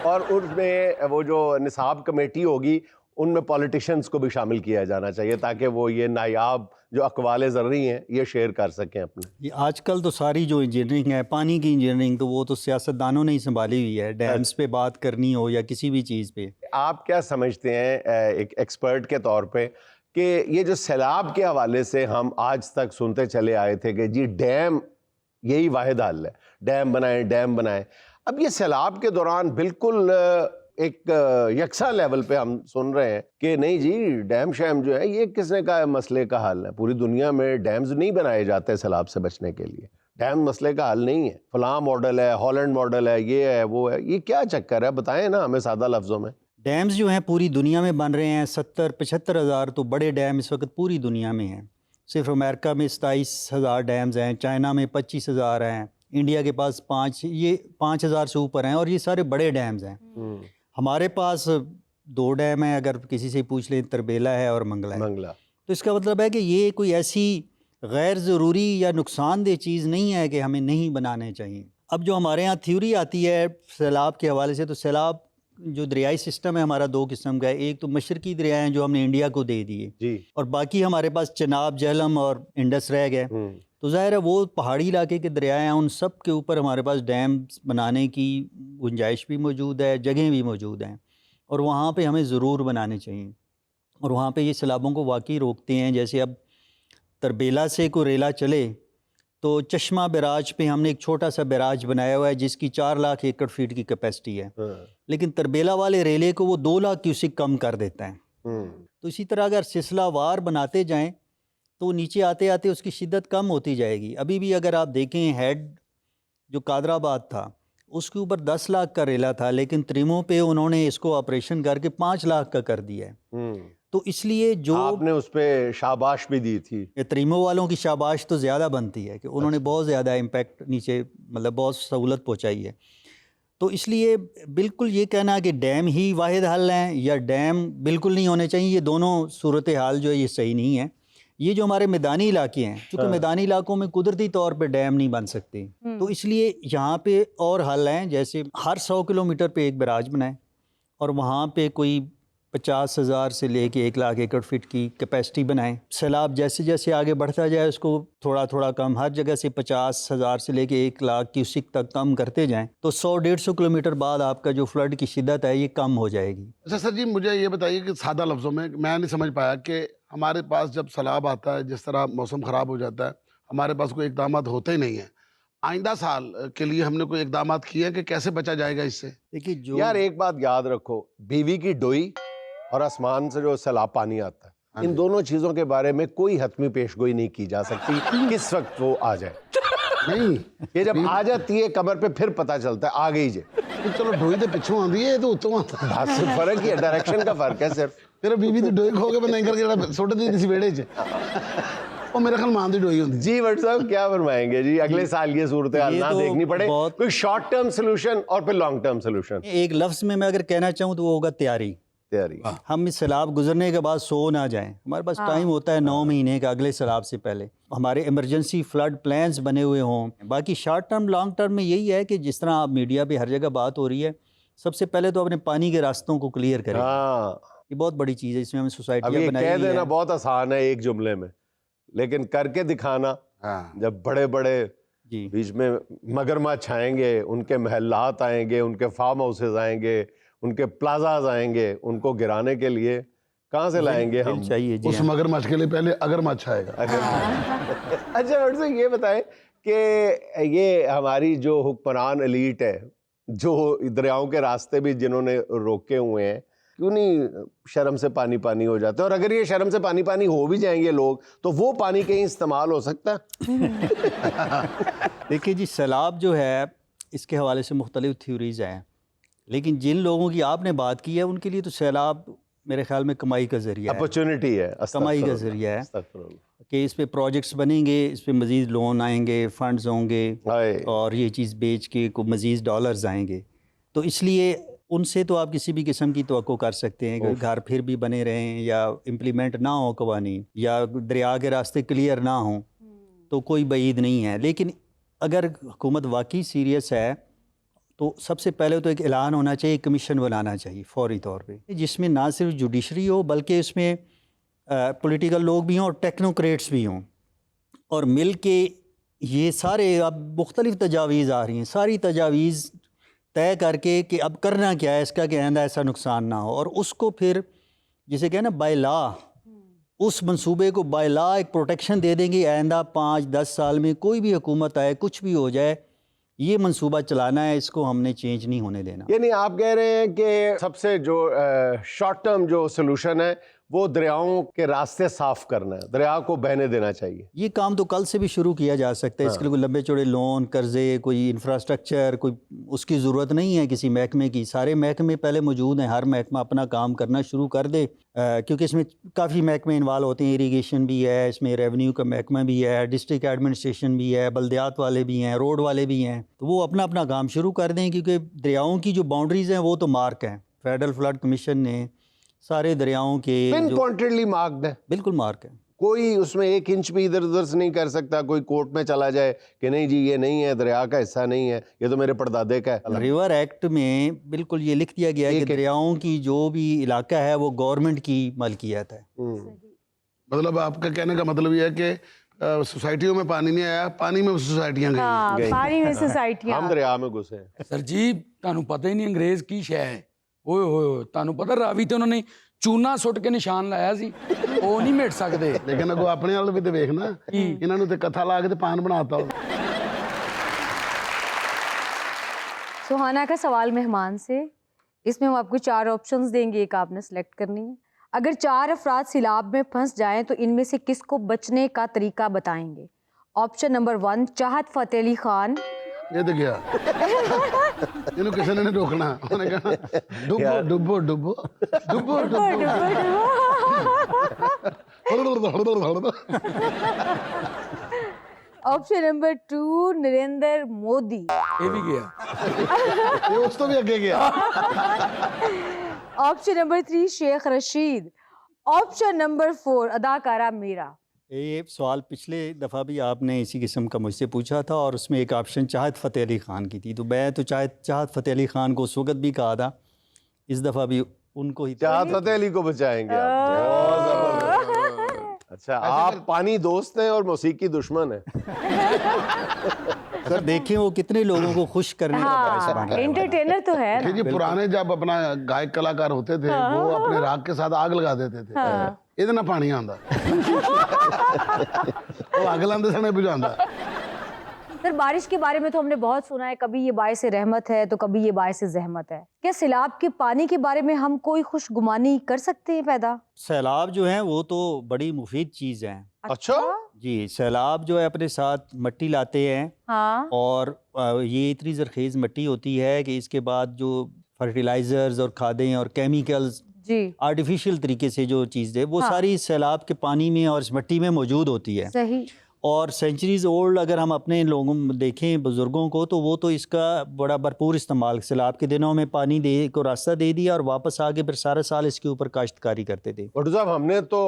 और उसमें वो जो निसाब कमेटी होगी उनमें पॉलिटिशियंस को भी शामिल किया जाना चाहिए ताकि वो ये नायाब जो अकवाले ज़रूरी हैं ये शेयर कर सकें अपने। ये आजकल तो सारी जो इंजीनियरिंग है, पानी की इंजीनियरिंग, तो वो तो सियासतदानों ने ही संभाली हुई है। डैम्स पे बात करनी हो या किसी भी चीज़ पे। आप क्या समझते हैं एक एक्सपर्ट के तौर पे कि ये जो सैलाब के हवाले से हम आज तक सुनते चले आए थे कि जी डैम यही वाहिद हल है, डैम बनाएं डैम बनाएं, अब ये सैलाब के दौरान बिल्कुल एक यकसा लेवल पे हम सुन रहे हैं कि नहीं जी डैम शैम जो है ये किसने कहा है मसले का हल है? पूरी दुनिया में डैम्स नहीं बनाए जाते सैलाब से बचने के लिए, डैम मसले का हल नहीं है। फलां मॉडल है, हॉलैंड मॉडल है, ये है वो है, ये क्या चक्कर है? बताएं ना हमें सादा लफ्जों में। डैम्स जो हैं पूरी दुनिया में बन रहे हैं, 70-75 हज़ार तो बड़े डैम इस वक्त पूरी दुनिया में हैं। सिर्फ अमेरिका में 27,000 डैम्स हैं, चाइना में 25,000 हैं, इंडिया के पास 5,000 से ऊपर हैं, और ये सारे बड़े डैम्स हैं। हमारे पास 2 डैम हैं, अगर किसी से पूछ लें, तरबेला है और मंगला है। मंगला। तो इसका मतलब है कि ये कोई ऐसी गैर ज़रूरी या नुकसानदेह चीज़ नहीं है कि हमें नहीं बनाने चाहिए। अब जो हमारे यहाँ थ्योरी आती है सैलाब के हवाले से, तो सैलाब जो दरियाई सिस्टम है हमारा 2 किस्म का है। एक तो मशरकी दरिया हैं जो हमने इंडिया को दे दिए जी, और बाकी हमारे पास चनाब, झेलम और इंडस रह गए। तो ज़ाहिर है वो पहाड़ी इलाके के दरिया हैं, उन सब के ऊपर हमारे पास डैम बनाने की गुंजाइश भी मौजूद है, जगहें भी मौजूद हैं, और वहाँ पे हमें ज़रूर बनाने चाहिए। और वहाँ पे ये सैलाबों को वाकई रोकते हैं। जैसे अब तरबेला से कुरेला चले तो चश्मा बैराज पे हमने एक छोटा सा बैराज बनाया हुआ है जिसकी 4 लाख एकड़ फीट की कैपेसिटी है, लेकिन तरबेला वाले रेले को वो 2 लाख क्यूसिक कम कर देता है। तो इसी तरह अगर सिलसिलावार बनाते जाएं तो नीचे आते आते उसकी शिद्दत कम होती जाएगी। अभी भी अगर आप देखें हेड जो कादराबाद था उसके ऊपर 10 लाख का रेला था, लेकिन त्रिमो पे उन्होंने इसको ऑपरेशन करके 5 लाख का कर दिया है। तो इसलिए जो आपने उस पे शाबाश भी दी थी। ये त्रिमो वालों की शाबाश तो ज़्यादा बनती है कि उन्होंने बहुत ज़्यादा इम्पैक्ट नीचे, मतलब बहुत सहूलत पहुंचाई है। तो इसलिए बिल्कुल ये कहना कि डैम ही वाहिद हल हैं या डैम बिल्कुल नहीं होने चाहिए, ये दोनों सूरत हाल जो है ये सही नहीं है। ये जो हमारे मैदानी इलाके हैं, क्योंकि मैदानी इलाकों में कुदरती तौर पे डैम नहीं बन सकते, तो इसलिए यहाँ पे और हल हैं। जैसे हर 100 किलोमीटर पे एक बैराज बनाएं और वहाँ पे कोई 50,000 से लेके 1 लाख एकड़ फीट की कैपेसिटी बनाएं। सैलाब जैसे जैसे आगे बढ़ता जाए उसको थोड़ा थोड़ा कम, हर जगह से 50,000 से लेके 1 लाख क्यूसिक तक कम करते जाएं, तो 100-150 किलोमीटर बाद आपका जो फ्लड की शिद्दत है ये कम हो जाएगी। अच्छा सर जी, मुझे ये बताइए कि सादा लफ्ज़ों में मैं नहीं समझ पाया कि हमारे पास जब सैलाब आता है, जिस तरह मौसम ख़राब हो जाता है, हमारे पास कोई इकदाम होते ही नहीं है। आइंदा साल के लिए हमने कोई इकदाम किए हैं कि कैसे बचा जाएगा इससे? देखिए जो यार एक बात याद रखो, बीवी की डोई और आसमान से जो सैलाब पानी आता है, इन दोनों चीजों के बारे में कोई हतमी पेशगोई नहीं की जा सकती किस वक्त वो आ जाए। नहीं, ये जब आ जाती है कमर पे फिर पता चलता है आ गई जे। तो चलो डोई तो पिछों आती है, तो उत्तों आता है। बस फर्क ही है, डायरेक्शन का फर्क है सिर्फ। तेरा बीवी तो डोई खो के बंदा करके सुट दी किसी वेड़े च, वो मेरे ख्याल मां दी डोई होती। जी भट्ट साहब क्या फरमाएंगे जी? अगले साल ये सूरत हाल ये ना तो देखनी पड़े, बहुत- कोई शॉर्ट टर्म सोल्यूशन और फिर लॉन्ग टर्म सोल्यूशन। एक लफ्ज़ में मैं अगर कहना चाहूँ तो वो होगा तैयारी। तैयारी। हम इस सैलाब गुजरने के बाद सो ना जाएं। हमारे पास टाइम होता है 9 महीने का, अगले सैलाब से पहले हमारे इमरजेंसी फ्लड प्लान्स बने हुए हों। बाकी शॉर्ट टर्म लॉन्ग टर्म में यही है कि जिस तरह आप मीडिया पे हर जगह बात हो रही है, सबसे पहले तो अपने पानी के रास्तों को क्लियर करें। हाँ, ये बहुत बड़ी चीज़ है, इसमें हमें अब सोसाइटियाँ ये बनाई कह हुई देना है। बहुत आसान है एक जुमले में, लेकिन करके दिखाना, हाँ। जब बड़े बड़े जी बीच में मगरमच्छ आएंगे, उनके महलात आएंगे, उनके फार्म हाउसेज आएंगे, उनके प्लाजाज आएंगे, उनको गिराने के लिए कहाँ से लाएंगे हम? दिल चाहिए जी। उस हाँ। मगरमच्छ के लिए पहले अगरमच्छ आएगा। अच्छा, और से ये बताएं कि ये हमारी जो हुक्मरान एलीट है, जो दरियाओं के रास्ते भी जिन्होंने रोके हुए हैं, क्यों नहीं शर्म से पानी पानी हो जाते? और अगर ये शर्म से पानी पानी हो भी जाएंगे लोग, तो वो पानी कहीं इस्तेमाल हो सकता है? देखिए जी, सैलाब जो है इसके हवाले से मुख्तलिफ थ्योरीज हैं, लेकिन जिन लोगों की आपने बात की है उनके लिए तो सैलाब मेरे ख्याल में कमाई का ज़रिया है, अपॉर्चुनिटी है, कमाई का ज़रिया है अस्तगफिरुल्लाह। कि इस पे प्रोजेक्ट्स बनेंगे, इस पे मज़ीद लोन आएंगे, फंड्स होंगे हाय। और ये चीज़ बेच के को मज़ीद डॉलर्स आएंगे। तो इसलिए उनसे तो आप किसी भी किस्म की तवक्को कर सकते हैं कि घर फिर भी बने रहें या इम्प्लीमेंट ना हो कवानीन, या दरिया के रास्ते क्लियर ना हों, तो कोई बईद नहीं है। लेकिन अगर हुकूमत वाकई सीरियस है तो सबसे पहले तो एक ऐलान होना चाहिए, कमीशन बनाना चाहिए फ़ौरी तौर पे, जिसमें ना सिर्फ जुडिशरी हो बल्कि इसमें पॉलिटिकल लोग भी हों और टेक्नोक्रेट्स भी हों, और मिल के ये सारे अब मुख्तलिफ तजावीज़ आ रही हैं, सारी तजावीज़ तय करके कि अब करना क्या है इसका कि आइंदा ऐसा नुकसान ना हो, और उसको फिर जिसे कहें ना बाय लॉ, उस मंसूबे को बाय लॉ एक प्रोटेक्शन दे देंगे। आइंदा 5-10 साल में कोई भी हुकूमत आए, कुछ भी हो जाए, ये मंसूबा चलाना है, इसको हमने चेंज नहीं होने देना। यानी आप कह रहे हैं कि सबसे जो शॉर्ट टर्म जो सोल्यूशन है वो दरियाओं के रास्ते साफ करना है, दरिया को बहने देना चाहिए। ये काम तो कल से भी शुरू किया जा सकता है। इसके लिए कोई लंबे चौड़े लोन, कर्जे, कोई इंफ्रास्ट्रक्चर, कोई उसकी ज़रूरत नहीं है किसी महकमे की। सारे महकमे पहले मौजूद हैं, हर महकमा अपना काम करना शुरू कर दे, क्योंकि इसमें काफ़ी महकमे इन्वॉल्व होते हैं। इरीगेशन भी है, इसमें रेवेन्यू का महकमा भी है, डिस्ट्रिक्ट एडमिनिस्ट्रेशन भी है, बल्दियात वाले भी हैं, रोड वाले भी हैं। तो वो अपना अपना काम शुरू कर दें, क्योंकि दरियाओं की जो बाउंड्रीज़ हैं वो तो मार्क हैं। फेडरल फ्लड कमीशन ने सारे दरियाओं के पिन जो पॉइंटेडली मार्क्ड है, बिल्कुल मार्क है, कोई उसमें 1 इंच भी इधर उधर से नहीं कर सकता। कोई कोर्ट में चला जाए कि नहीं जी ये नहीं है, दरिया का हिस्सा नहीं है, ये तो मेरे परदादे का है। रिवर एक्ट में बिल्कुल ये लिख दिया गया है कि दरियाओं की जो भी इलाका है वो गवर्नमेंट की मलकियत है। मतलब आपका कहने का मतलब ये है कि सोसाइटियों में पानी नहीं आया, पानी में सोसाइटियां गई। हाँ, पानी में सोसाइटियां। हम दरिया में घुसे हैं। सर जी ਤੁਹਾਨੂੰ ਪਤਾ ਹੀ ਨਹੀਂ ਅੰਗਰੇਜ਼ ਕੀ ਸ਼ੈ ਹੈ। ਓਏ ਹੋਏ ਹੋਏ, ਤੁਹਾਨੂੰ ਪਤਾ ਰਾਵੀ ਤੇ ਉਹਨਾਂ ਨੇ ਚੂਨਾ ਸੁੱਟ ਕੇ ਨਿਸ਼ਾਨ ਲਾਇਆ ਸੀ, ਉਹ ਨਹੀਂ ਮਿਟ ਸਕਦੇ। लेकिन अगो अपने वाल भी तो देखना, इन्होंने तो कथा ला के तो पान बनाता। सुहाना का सवाल मेहमान से, इसमें हम आपको 4 ऑप्शंस देंगे, एक आपने सेलेक्ट करनी है। अगर 4 अफराद सैलाब में फंस जाएं तो इनमें से किसको बचने का तरीका बताएंगे? ऑप्शन नंबर 1 चाहत फतेह अली खान। ये तो गया, इन्हों किसी ने नहीं रोकना, उन्होंने कहा डुबो डुबो डुबो डुबो डुबो। Option number 2 Narendra Modi. ਇਹ ਵੀ ਗਿਆ। ये उस तो भी आगे गया। Option number 3 Sheikh Rashid. Option number 4 अदाकारा मीरा। ये सवाल पिछले दफ़ा भी आपने इसी किस्म का मुझसे पूछा था और उसमें एक ऑप्शन चाहत फ़तेह अली ख़ान की थी, तो मैं तो चाहत फ़तेह अली ख़ान को उस वक्त भी कहा था, इस दफ़ा भी उनको ही। चाहत फतेह अली को बचाएंगे आप। बहुत जबरदस्त। अच्छा, आप पानी दोस्त हैं और मौसीकी दुश्मन हैं। सर देखें वो कितने लोगों को खुश करने का बायस बन रहा है। एंटरटेनर तो है जी पुराने जब अपना गायक कलाकार होते थे वो अपने राग के साथ आग लगा देते थे, ਇਹਦੇ ਨਾਲ ਪਾਣੀ ਆਂਦਾ, ਉਹ ਅੱਗ ਲਾਉਂਦੇ ਸਣੇ ਬੁਝਾਉਂਦਾ। सर बारिश के बारे में तो हमने बहुत सुना है, कभी ये बायस रहमत है तो कभी ये बायस जहमत है। क्या सैलाब के पानी के बारे में हम कोई खुशगुमानी कर सकते हैं पैदा? सैलाब जो है वो तो बड़ी मुफीद चीज़ है। अच्छा जी, सैलाब जो है अपने साथ मिट्टी लाते हैं, हाँ। और ये इतनी ज़रखेज़ मिट्टी होती है कि इसके बाद जो फर्टिलाइज़र्स और खादें और केमिकल्स जी आर्टिफिशियल तरीके से जो चीज़ है वो सारी सैलाब के पानी में और इस मिट्टी में मौजूद होती है। सही। और सेंचुरीज ओल्ड अगर हम अपने लोगों देखें बुज़ुर्गों को, तो वो तो इसका बड़ा भरपूर इस्तेमाल, सैलाब के दिनों में पानी दे को रास्ता दे दिया और वापस आके फिर सारा साल इसके ऊपर काश्तकारी करते थे। भट्टू साहब, हमने तो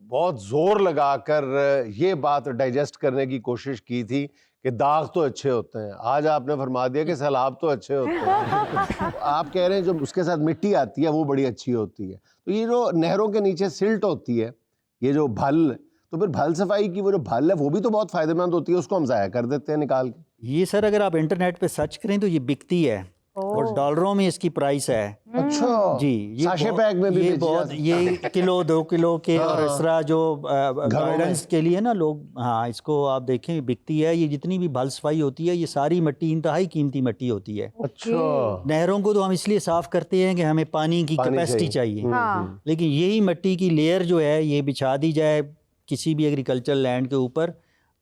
बहुत जोर लगाकर ये बात डाइजेस्ट करने की कोशिश की थी कि दाग तो अच्छे होते हैं, आज आपने फरमा दिया कि सैलाब तो अच्छे होते हैं। आप कह रहे हैं जो उसके साथ मिट्टी आती है वो बड़ी अच्छी होती है। तो ये जो नहरों के नीचे सिल्ट होती है, ये जो भल, तो फिर भल सफाई की वो जो भल है वो भी तो बहुत फायदेमंद होती है, उसको हम ज़ाया कर देते हैं निकाल के। ये सर अगर आप इंटरनेट पे सर्च करें तो ये बिकती है और डॉलरों में इसकी प्राइस है। अच्छा जी, ये साशे पैक में भी ये बेची बहुत, जाती है। ये किलो 2 किलो के और इस तरह जो गार्डन्स के लिए ना लोग, हाँ इसको आप देखें बिकती है। ये जितनी भी भल सफाई होती है, ये सारी मिट्टी इंतहाई कीमती मिट्टी होती है। अच्छा, नहरों को तो हम इसलिए साफ करते हैं कि हमें पानी की पानी कैपेसिटी चाहिए। चाहिए, लेकिन यही मिट्टी की लेयर जो है ये बिछा दी जाए किसी भी एग्रीकल्चर लैंड के ऊपर,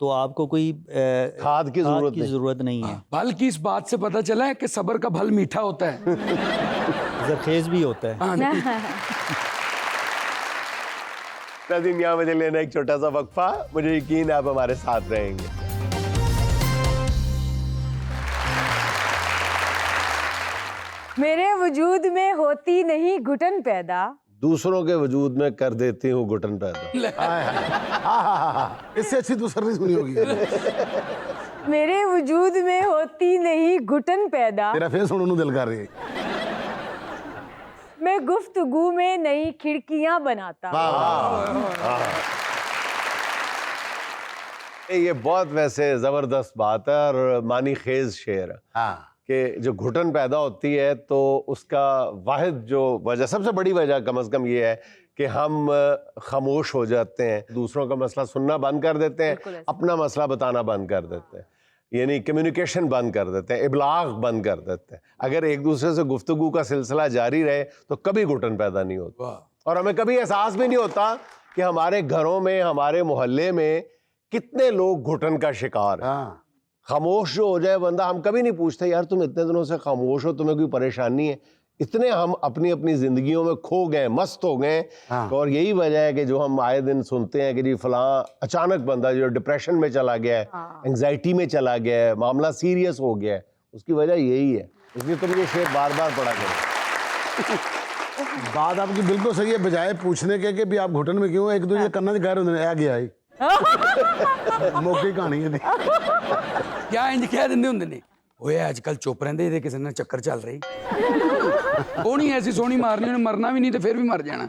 तो आपको कोई खाद की ज़रूरत नहीं है। भल की इस बात से पता चला है कि सब्र का फल मीठा होता है। जरखेज भी होता है। नाज़रीन, यहाँ मुझे लेना एक छोटा सा वक्फा, मुझे यकीन है आप हमारे साथ रहेंगे। मेरे वजूद में होती नहीं घुटन पैदा, दूसरों के वजूद में कर देती हूँ घुटन पैदा। इससे अच्छी दूसरी नहीं सुनी होगी। मेरे वजूद में होती नहीं घुटन पैदा, तेरा फेस सुनने को दिल कर रही है। मैं गुफ्तगू में नई खिड़कियां बनाता। ये बहुत वैसे जबरदस्त बात है और मानी खेज शेर है हाँ, कि जो घुटन पैदा होती है तो उसका वाहिद जो वजह, सबसे बड़ी वजह कम से कम ये है कि हम खामोश हो जाते हैं, दूसरों का मसला सुनना बंद कर देते हैं, अपना मसला बताना बंद कर देते हैं, यानी कम्युनिकेशन बंद कर देते हैं, इबलाग बंद कर देते हैं। अगर एक दूसरे से गुफ्तगू का सिलसिला जारी रहे तो कभी घुटन पैदा नहीं होता और हमें कभी एहसास भी नहीं होता कि हमारे घरों में, हमारे मोहल्ले में कितने लोग घुटन का शिकार हैं। हाँ। खामोश जो हो जाए बंदा, हम कभी नहीं पूछते यार तुम इतने दिनों से खामोश हो, तुम्हें कोई परेशानी है? इतने हम अपनी अपनी जिंदगियों में खो गए, मस्त हो गए। हाँ। और यही वजह है कि जो हम आए दिन सुनते हैं कि जी फलां अचानक बंदा जो डिप्रेशन में चला गया है, एंजाइटी में चला गया है, मामला सीरियस हो गया है, उसकी वजह यही है। इसलिए तुम ये शेर बार बार पढ़ा करो। बात आपकी बिल्कुल सही है, बजाय पूछने के कि भी आप घुटन में क्यों, एक दूसरे करना गैर आ गया है। मौके कहानी है क्या इंज कह दिंदे हुंदे ने, ओए आजकल चुप रहंदे, ਇਹਦੇ ਕਿਸੇ ਨਾਲ ਚੱਕਰ ਚੱਲ ਰਹੀ। कोनी ऐसी सोनी मारनी, उन्हें मरना भी नहीं तो फिर भी मर जाना।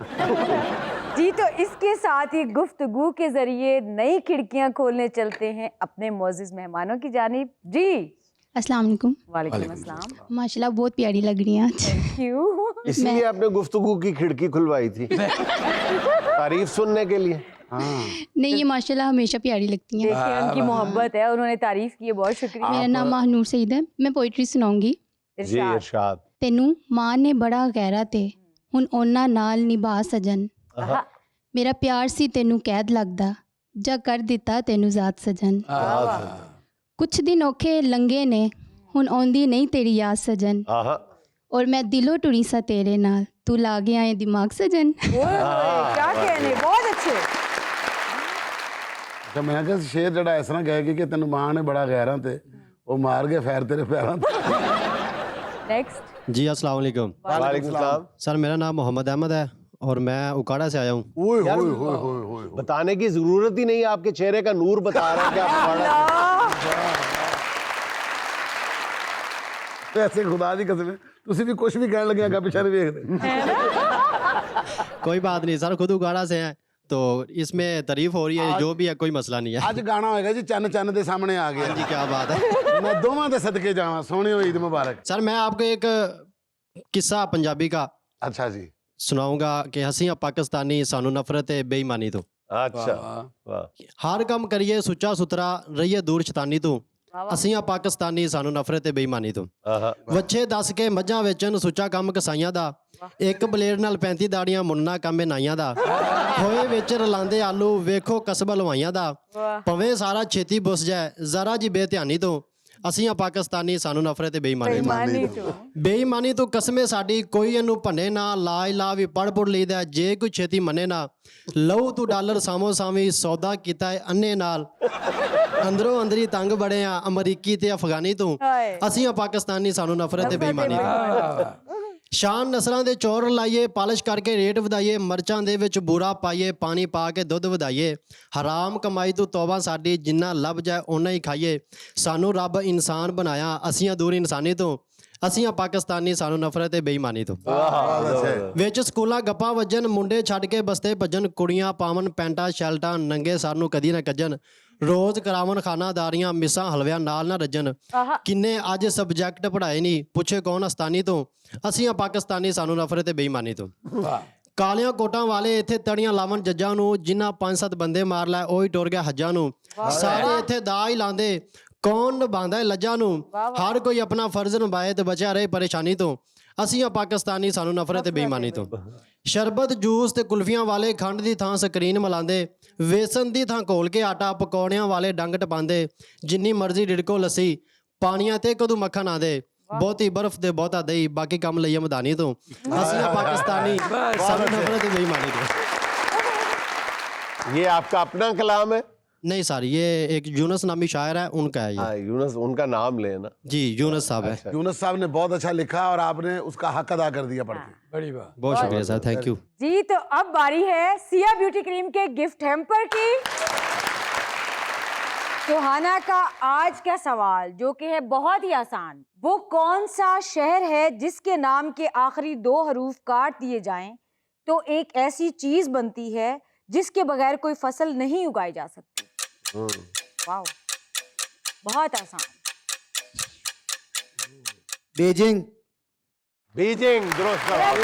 जी, तो इसके साथ ही गुफ्तगू के जरिए नई खिड़कियां खोलने चलते हैं अपने मोअज़्ज़िज़ मेहमानों की जानिब। जी, अस्सलाम वालेकुम। वालेकुम अस्सलाम। माशाल्लाह बहुत प्यारी लग रही हैं आज। क्यों? इसलिए आपने गुफ्तगू की खिड़की खुलवाई थी तारीफ सुनने के लिए। नहीं, ये माशाल्लाह हमेशा प्यारी लगती हैं। देखिए उनकी मोहब्बत है, उन्होंने तारीफ की है, बहुत शुक्रिया। मेरा नाम महानूर सईद है, मैं पोइट्री सुनाऊंगी। जी इरशाद। तेनू मां ने बड़ा गहरा ते हुन ओना नाल निभा सजन, मेरा प्यार सी तेनू कैद लगदा जा कर दिता तेनू जात सजन। कुछ दिन औखे लंघे ने हुन आउंदी नहीं तेरी याद सजन, और मैं दिलों टुरी सा तेरे नाल तू ला गया है दिमाग सजन। क्या कहने, बहुत अच्छे। तो मैं क्या शेर जड़ा इस तरह कह कि तेन मां ने बड़ा गहरा ते वो मार के फैर तेरे पैरों ते। नेक्स्ट। जी अस्सलाम वालेकुम। वालेकुम सलाम। सर मेरा नाम मोहम्मद अहमद है और मैं उकाड़ा से आया हूँ। बताने की जरूरत ही नहीं, आपके चेहरे का नूर बता रहा है कि आप ऐसे खुदा दी कसम तुसी भी कुछ भी कहने लगे अगर पीछे नहीं देखते। कोई बात नहीं सर, खुद उकाड़ा से हैं तो इसमें तारीफ हो रही है, जो भी है कोई मसला नहीं है। आज गाना होएगा जी चन्न चन्न दे सामने आ गया। जी क्या बात है। मैं दोवां दे सदके जावां, सोहनी ईद मुबारक। सर मैं आपको एक किस्सा पंजाबी का अच्छा जी सुनाऊंगा कि हंसियां पाकिस्तानी सानू नफरत है बेईमानी तो। अच्छा, हर काम करिए सुच्चा सुथरा रहिए दूर शैतानी तो, असियां पाकिस्तानी सानू नफरत है बेईमानी तो। वच्छे दस के मझां वेचन सुच्चा काम कसाइयां दा, एक बलेड नाल 35 दाड़ियां मुन्ना काम नाइयां दा, होए विच रलांदे आलू वेखो कसब लवाइयां दा, भवें सारा छेती बुस जाए जरा जी बेध्यानी तो, ਅਸੀਂ ਆ ਪਾਕਿਸਤਾਨੀ ਸਾਨੂੰ ਨਫ਼ਰਤ ਤੇ ਬੇਈਮਾਨੀ ਤੋਂ ਕਸਮੇ ਸਾਡੀ ਕੋਈ ਇਹਨੂੰ ਭੰਨੇ ਨਾ ਲਾਜ ਲਾ ਵੀ ਪੜ ਲਈਦਾ ਜੇ ਕੋਈ ਛੇਤੀ ਮੰਨੇ ਨਾ ਲਹੂ ਤੂੰ ਡਾਲਰ ਸਾਮੋ ਸਾਮੀ ਸੌਦਾ ਕੀਤਾ ਹੈ ਅੰਨੇ ਨਾਲ ਅੰਦਰੋਂ ਅੰਦਰੀ ਤੰਗ ਬੜੇ ਆ ਅਮਰੀਕੀ ਤੇ ਅਫਗਾਨੀ ਤੋਂ ਅਸੀਂ ਆ ਪਾਕਿਸਤਾਨੀ ਸਾਨੂੰ ਨਫ਼ਰਤ ਤੇ ਬੇਈਮਾਨੀ ਸ਼ਾਨ ਨਸਲਾਂ ਦੇ ਚੌਰ ਲਾਈਏ ਪਾਲਿਸ਼ ਕਰਕੇ ਰੇਟ ਵਧਾਈਏ ਮਰਚਾਂ ਦੇ ਵਿੱਚ ਬੂਰਾ ਪਾਈਏ ਪਾਣੀ ਪਾ ਕੇ ਦੁੱਧ ਵਧਾਈਏ ਹਰਾਮ ਕਮਾਈ ਤੋਂ ਤੌਬਾ ਸਾਡੀ ਜਿੰਨਾ ਲੱਭ ਜਾਏ ਓਨਾ ਹੀ ਖਾਈਏ ਸਾਨੂੰ ਰੱਬ ਇਨਸਾਨ ਬਣਾਇਆ ਅਸੀਂ ਆ ਦੂਰ ਇਨਸਾਨੀ ਤੋਂ ਅਸੀਂ ਆ ਪਾਕਿਸਤਾਨੀ ਸਾਨੂੰ ਨਫ਼ਰਤ ਤੇ ਬੇਈਮਾਨੀ ਤੋਂ ਵਿੱਚ ਸਕੂਲਾਂ ਗੱਪਾਂ ਵੱਜਣ ਮੁੰਡੇ ਛੱਡ ਕੇ ਬਸਤੇ ਭੱਜਣ ਕੁੜੀਆਂ ਪਾਵਨ ਪੈਂਟਾਂ ਸ਼ੈਲਟਾਂ ਨੰਗੇ ਸਰ ਨੂੰ ਕਦੀ ਨਾ ਕੱਜਣ ਰੋਜ਼ ਕਰਾਵਣ ਖਾਨਾਦਾਰੀਆਂ ਮਿਸਾਂ ਹਲਵਿਆਂ ਨਾਲ ਨਾ ਰੱਜਣ ਕਿੰਨੇ ਅੱਜ ਸਬਜੈਕਟ ਪੜ੍ਹਾਏ ਨਹੀਂ ਪੁੱਛੇ ਕੌਣ ਅਸਤਾਨੀ ਤੋਂ ਅਸੀਂ ਆ ਪਾਕਿਸਤਾਨੀ ਸਾਨੂੰ ਨਫ਼ਰਤ ਤੇ ਬੇਈਮਾਨੀ ਤੋਂ ਕਾਲੀਆਂ ਕੋਟਾਂ ਵਾਲੇ ਇੱਥੇ ਤੜੀਆਂ ਲਾਵਣ ਜੱਜਾਂ ਨੂੰ ਜਿਨ੍ਹਾਂ 5-7 ਬੰਦੇ ਮਾਰ ਲੈ ਉਹੀ ਟੁਰ ਗਿਆ ਹੱਜਾਂ ਨੂੰ ਸਾਰੇ ਇੱਥੇ ਦਾ ਹੀ ਲਾਉਂਦੇ ਕੌਣ ਨਿਭਾਉਂਦਾ ਲੱਜਾਂ ਨੂੰ ਹਰ ਕੋਈ ਆਪਣਾ ਫਰਜ਼ ਨਿਭਾਏ ਤੇ ਬਚਿਆ ਰਹੇ ਪਰੇਸ਼ਾਨੀ ਤੋਂ ਅਸੀਂ ਆ ਪਾਕਿਸਤਾਨੀ ਸਾਨੂੰ ਨਫ਼ਰਤ ਤੇ ਬੇਈਮਾਨੀ ਤੋਂ ਸ਼ਰਬਤ ਜੂਸ ਤੇ ਕੁਲਫੀਆਂ ਵਾਲੇ ਖੰਡ ਦੀ ਥਾਂ ਸਕਰੀਨ ਮਲਾਉਂਦੇ ਵੇਸਣ ਦੀ ਥਾਂ ਘੋਲ ਕੇ ਆਟਾ ਪਕੌੜਿਆਂ ਵਾਲੇ ਡੰਗ ਟਪਾਉਂਦੇ ਜਿੰਨੀ ਮਰਜ਼ੀ ਡਿੜਕੋ ਲੱਸੀ ਪਾਣੀਆਂ ਤੇ ਕਦੋਂ ਮੱਖਣ ਆਉਂਦੇ ਬਹੁਤੀ ਬਰਫ਼ ਤੇ ਬਹੁਤਾ ਦਹੀਂ ਬਾਕੀ ਕੰਮ ਲਈਏ ਮਦਾਨੀ ਤੋਂ ਅਸੀਂ ਆ ਪਾਕਿस्तानी ਸਾਨੂੰ नफरत ही नहीं मानी ये आपका अपना कलाम है? नहीं सर ये एक यूनुस नामी शायर है उनका है ये। यूनुस उनका नाम लेना जी यूनुस साहब है। यूनुस साहब ने बहुत अच्छा लिखा और आपने उसका हक अदा कर दिया पढ़ के। बड़ी बात, बहुत शुक्रिया सर, थैंक यू जी। तो अब बारी है सिया ब्यूटी क्रीम के गिफ्ट हैम्पर की। सुहाना का आज का सवाल जो कि है बहुत ही आसान, वो कौन सा शहर है जिसके नाम के आखिरी 2 हरूफ काट दिए जाएं तो एक ऐसी चीज बनती है जिसके बगैर कोई फसल नहीं उगाई जा सकती? वाओ, बहुत आसान। बीजिंग। बीजिंग दुरुस्त जवाब।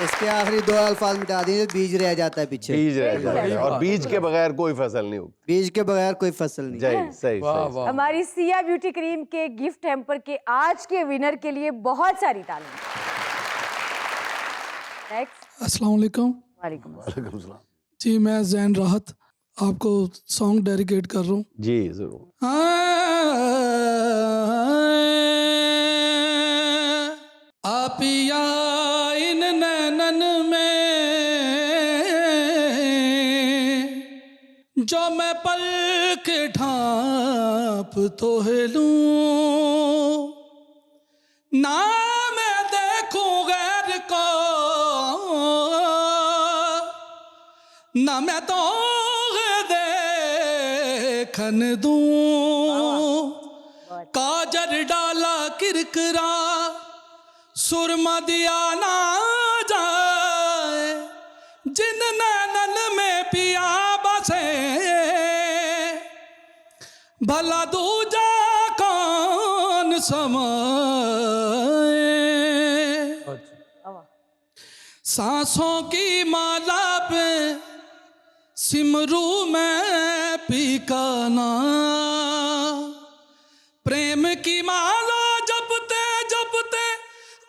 इसके आखिरी 2 अल्फाज मिटा दिए, बीज रह जाता है पीछे। बीज रह जाता है और बीज के बगैर कोई फसल नहीं होगी। बीज के बगैर कोई फसल नहीं। सही। हमारी सिया ब्यूटी क्रीम के गिफ्ट हैम्पर के आज के विनर के लिए बहुत सारी तालियां। अस्सलाम वालेकुम। वालेकुम अस्सलाम। जी मैं जैन राहत आपको सॉन्ग डेडिकेट कर रहा हूँ। जी जरूर। आपिया इन नैनन में जो मैं पल के ढांप तो लूं ना मैं देखूं गैर को ना मैं तो देखन दूं काजर डाला किरकरा सुरमा दिया ना जाए जिन नैनन में पिया बसे भला दूजा कौन समाए सांसों की माला पे सिमरू में पीकाना प्रेम की माला जपते जपते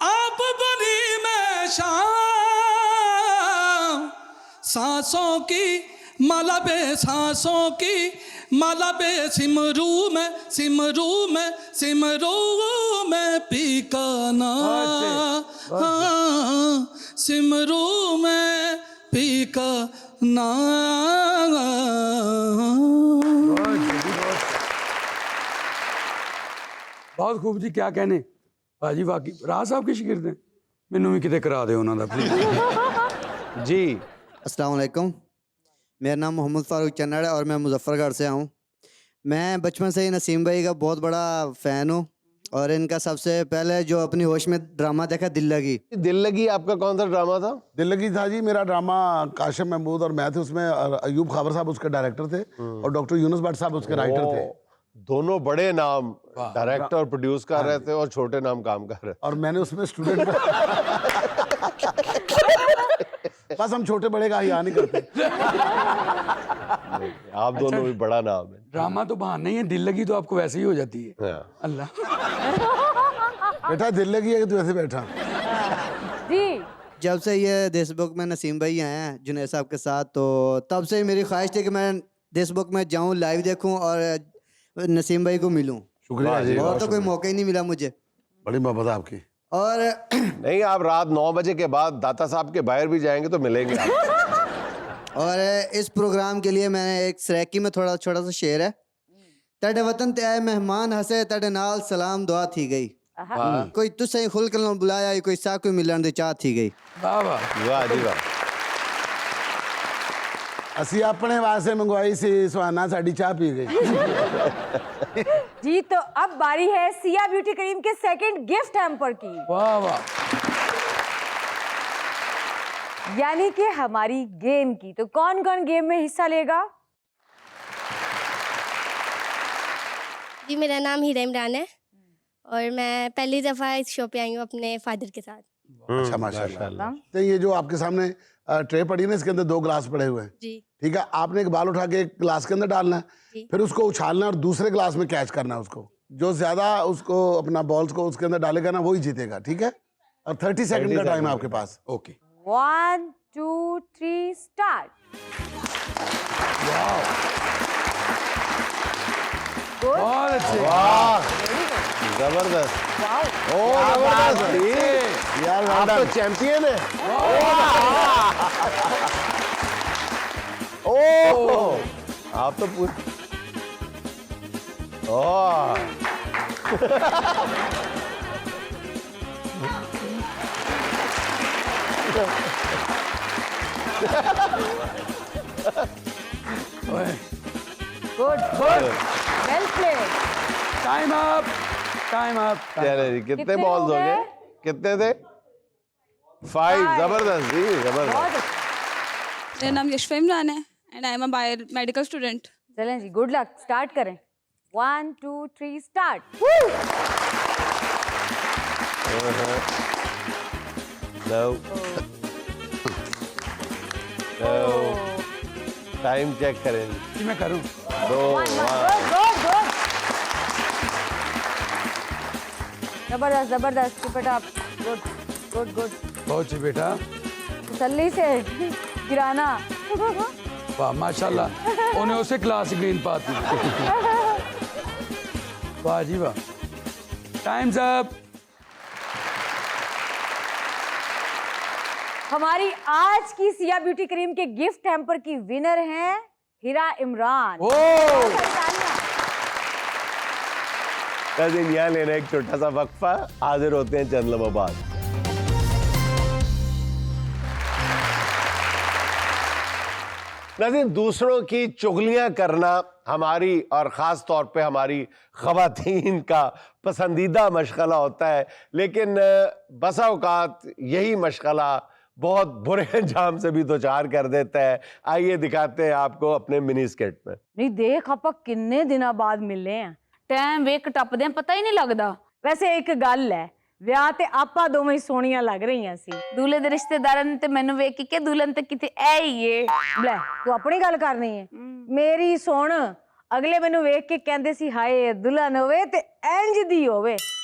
आप बनी मैं शाम सांसों की माला पे सांसों की माला पे सिमरू में पीकाना सिमरू में पीकाना। बहुत खूब जी, क्या कहने भाजी, वाकई राज साहब के शागिर्द हैं, मैनू भी किते करा दे उन्होंने प्लीज। जी अस्सलाम वालेकुम, मेरा नाम मोहम्मद फारूक चन्नड़ है और मैं मुजफ्फरगढ़ से आऊँ। मैं बचपन से ही नसीम भाई का बहुत बड़ा फ़ैन हूँ और इनका सबसे पहले जो अपनी होश में ड्रामा देखा दिल लगी। दिल लगी आपका कौन सा ड्रामा था? दिल लगी था जी मेरा ड्रामा, काशिम महमूद और मैं थे उसमें, अयूब खाबर साहब उसके डायरेक्टर थे और डॉक्टर यूनुस भट्ट साहब उसके राइटर थे। दोनों बड़े नाम डायरेक्टर और प्रोड्यूस कर रहे थे और छोटे नाम काम कर रहे थे। और मैंने उसमें स्टूडेंट बस हम छोटे बड़े का ही नहीं करते। आप दोनों भी बड़ा नाम है। ड्रामा तो बहाना ही है, दिल लगी तो आपको वैसे ही हो जाती है। अल्लाह बेटा दिल लगी है कि तू ऐसे बैठा जी। जब से ये देश बुक में नसीम भाई आए हैं जुनैद साहब के साथ, तो तब से मेरी ख्वाहिश थी कि मैं देश बुक में जाऊं, लाइव देखूं और नसीम भाई को मिलूं। शुक्रिया जी, और तो कोई मौका ही नहीं मिला मुझे। बड़ी मोहब्बत है आपकी। और नहीं, आप रात 9 बजे के बाद दाता साहब के बाहर भी जाएंगे तो मिलेंगे आप। और इस प्रोग्राम के लिए मैंने एक सराकी में थोड़ा छोटा सा शेर है। तेरे वतन ते आए मेहमान हसे तेरे नाल सलाम दुआ थी गई, कोई तुसे खुल के ना बुलाया, कोई सा कोई मिलन दी चाह थी गई। वाह वाह वाह जी वाह। ਅਸੀਂ ਆਪਣੇ ਵਾਸਤੇ ਮੰਗਵਾਈ ਸੀ, ਸੁਹਾਨਾ ਸਾਡੀ ਚਾਹ पी गई। जी तो अब बारी है सिया ब्यूटी क्रीम के सेकंड गिफ्ट हैम्पर की। वाह वाह। यानी कि हमारी गेम की। तो कौन कौन गेम में हिस्सा लेगा? जी मेरा नाम हीरा इमरान है और मैं पहली दफ़ा इस शो पे आई हूँ अपने फादर के साथ। अच्छा माशाल्लाह। तो ये जो आपके सामने ट्रे पड़ी है ना, इसके अंदर 2 गिलास पड़े हुए हैं। जी ठीक है, आपने एक बाल उठा के एक गिलास के अंदर डालना है, फिर उसको उछालना और दूसरे गिलास में कैच करना है उसको। जो ज्यादा उसको अपना बॉल्स को उसके अंदर डालेगा ना वही जीतेगा। ठीक है, और 30 सेकंड का टाइम है आपके पास। Okay 1 2 3 start. बहुत अच्छे। वाह जबरदस्त। ओ जबरदस्त यार, आप तो चैंपियन है। ओ आप तो पूरे good good well played. Time up time up. चले जी, कितने कितने बॉल्स हो हो गए? गए? कितने थे? 5। जबरदस्त जी, जबरदस्त। मेरा नाम यशफा इमरान है and I am a bio medical student. चलें जी, गुड लक। स्टार्ट करें। 1 2 3 स्टार्ट। टाइम चेक करें जी। मैं करूं? 2 गुड गुड। जबरदस्त जबरदस्त। Keep it up. Good good good. बहुत अच्छी बेटा। तसल्ली से गिराना। वाह माशाल्लाह। उन्हें उसे क्लास ग्रीन पाती। वाह जी वाह। Times up. हमारी आज की सिया ब्यूटी क्रीम के गिफ्ट हैम्पर की विनर हैं हीरा इमरान। कजिन यहाँ लेना एक छोटा सा वक्फा, हाजिर होते हैं चंद लम्हों बाद। नाज़रीन, दूसरों की चुगलियां करना हमारी और ख़ास तौर पे हमारी ख़वातीन का पसंदीदा मशगला होता है, लेकिन बसा औकात यही मशगला बहुत बुरे अंजाम से भी दोचार कर देता है। आइए दिखाते हैं आपको अपने मिनी स्किट में। नहीं देख ਆਪਾਂ किन्ने दिनों बाद मिले हैं। टाइम वे टपदे पता ही नहीं लगता। वैसे एक गल है, ਵਿਆਹ ਤੇ ਆਪਾਂ ਦੋਵੇਂ ਸੋਹਣੀਆਂ ਲੱਗ ਰਹੀਆਂ ਸੀ। दूल्हे ਦੇ ਰਿਸ਼ਤੇਦਾਰਾਂ ਨੇ ਤੇ ਮੈਨੂੰ ਵੇਖ ਕੇ ਦੁਲਹਨ ਤੇ ਕਿਤੇ ਐ ਹੀ ਏ। ਲੈ ਤੂੰ ਆਪਣੀ ਗੱਲ ਕਰਨੀ ਹੈ। ਮੇਰੀ ਸੁਣ, ਅਗਲੇ ਮੈਨੂੰ ਵੇਖ ਕੇ ਕਹਿੰਦੇ ਸੀ ਹਾਏ ਦੁਲਹਨ ਹੋਵੇ ਤੇ ਇੰਜ ਦੀ ਹੋਵੇ।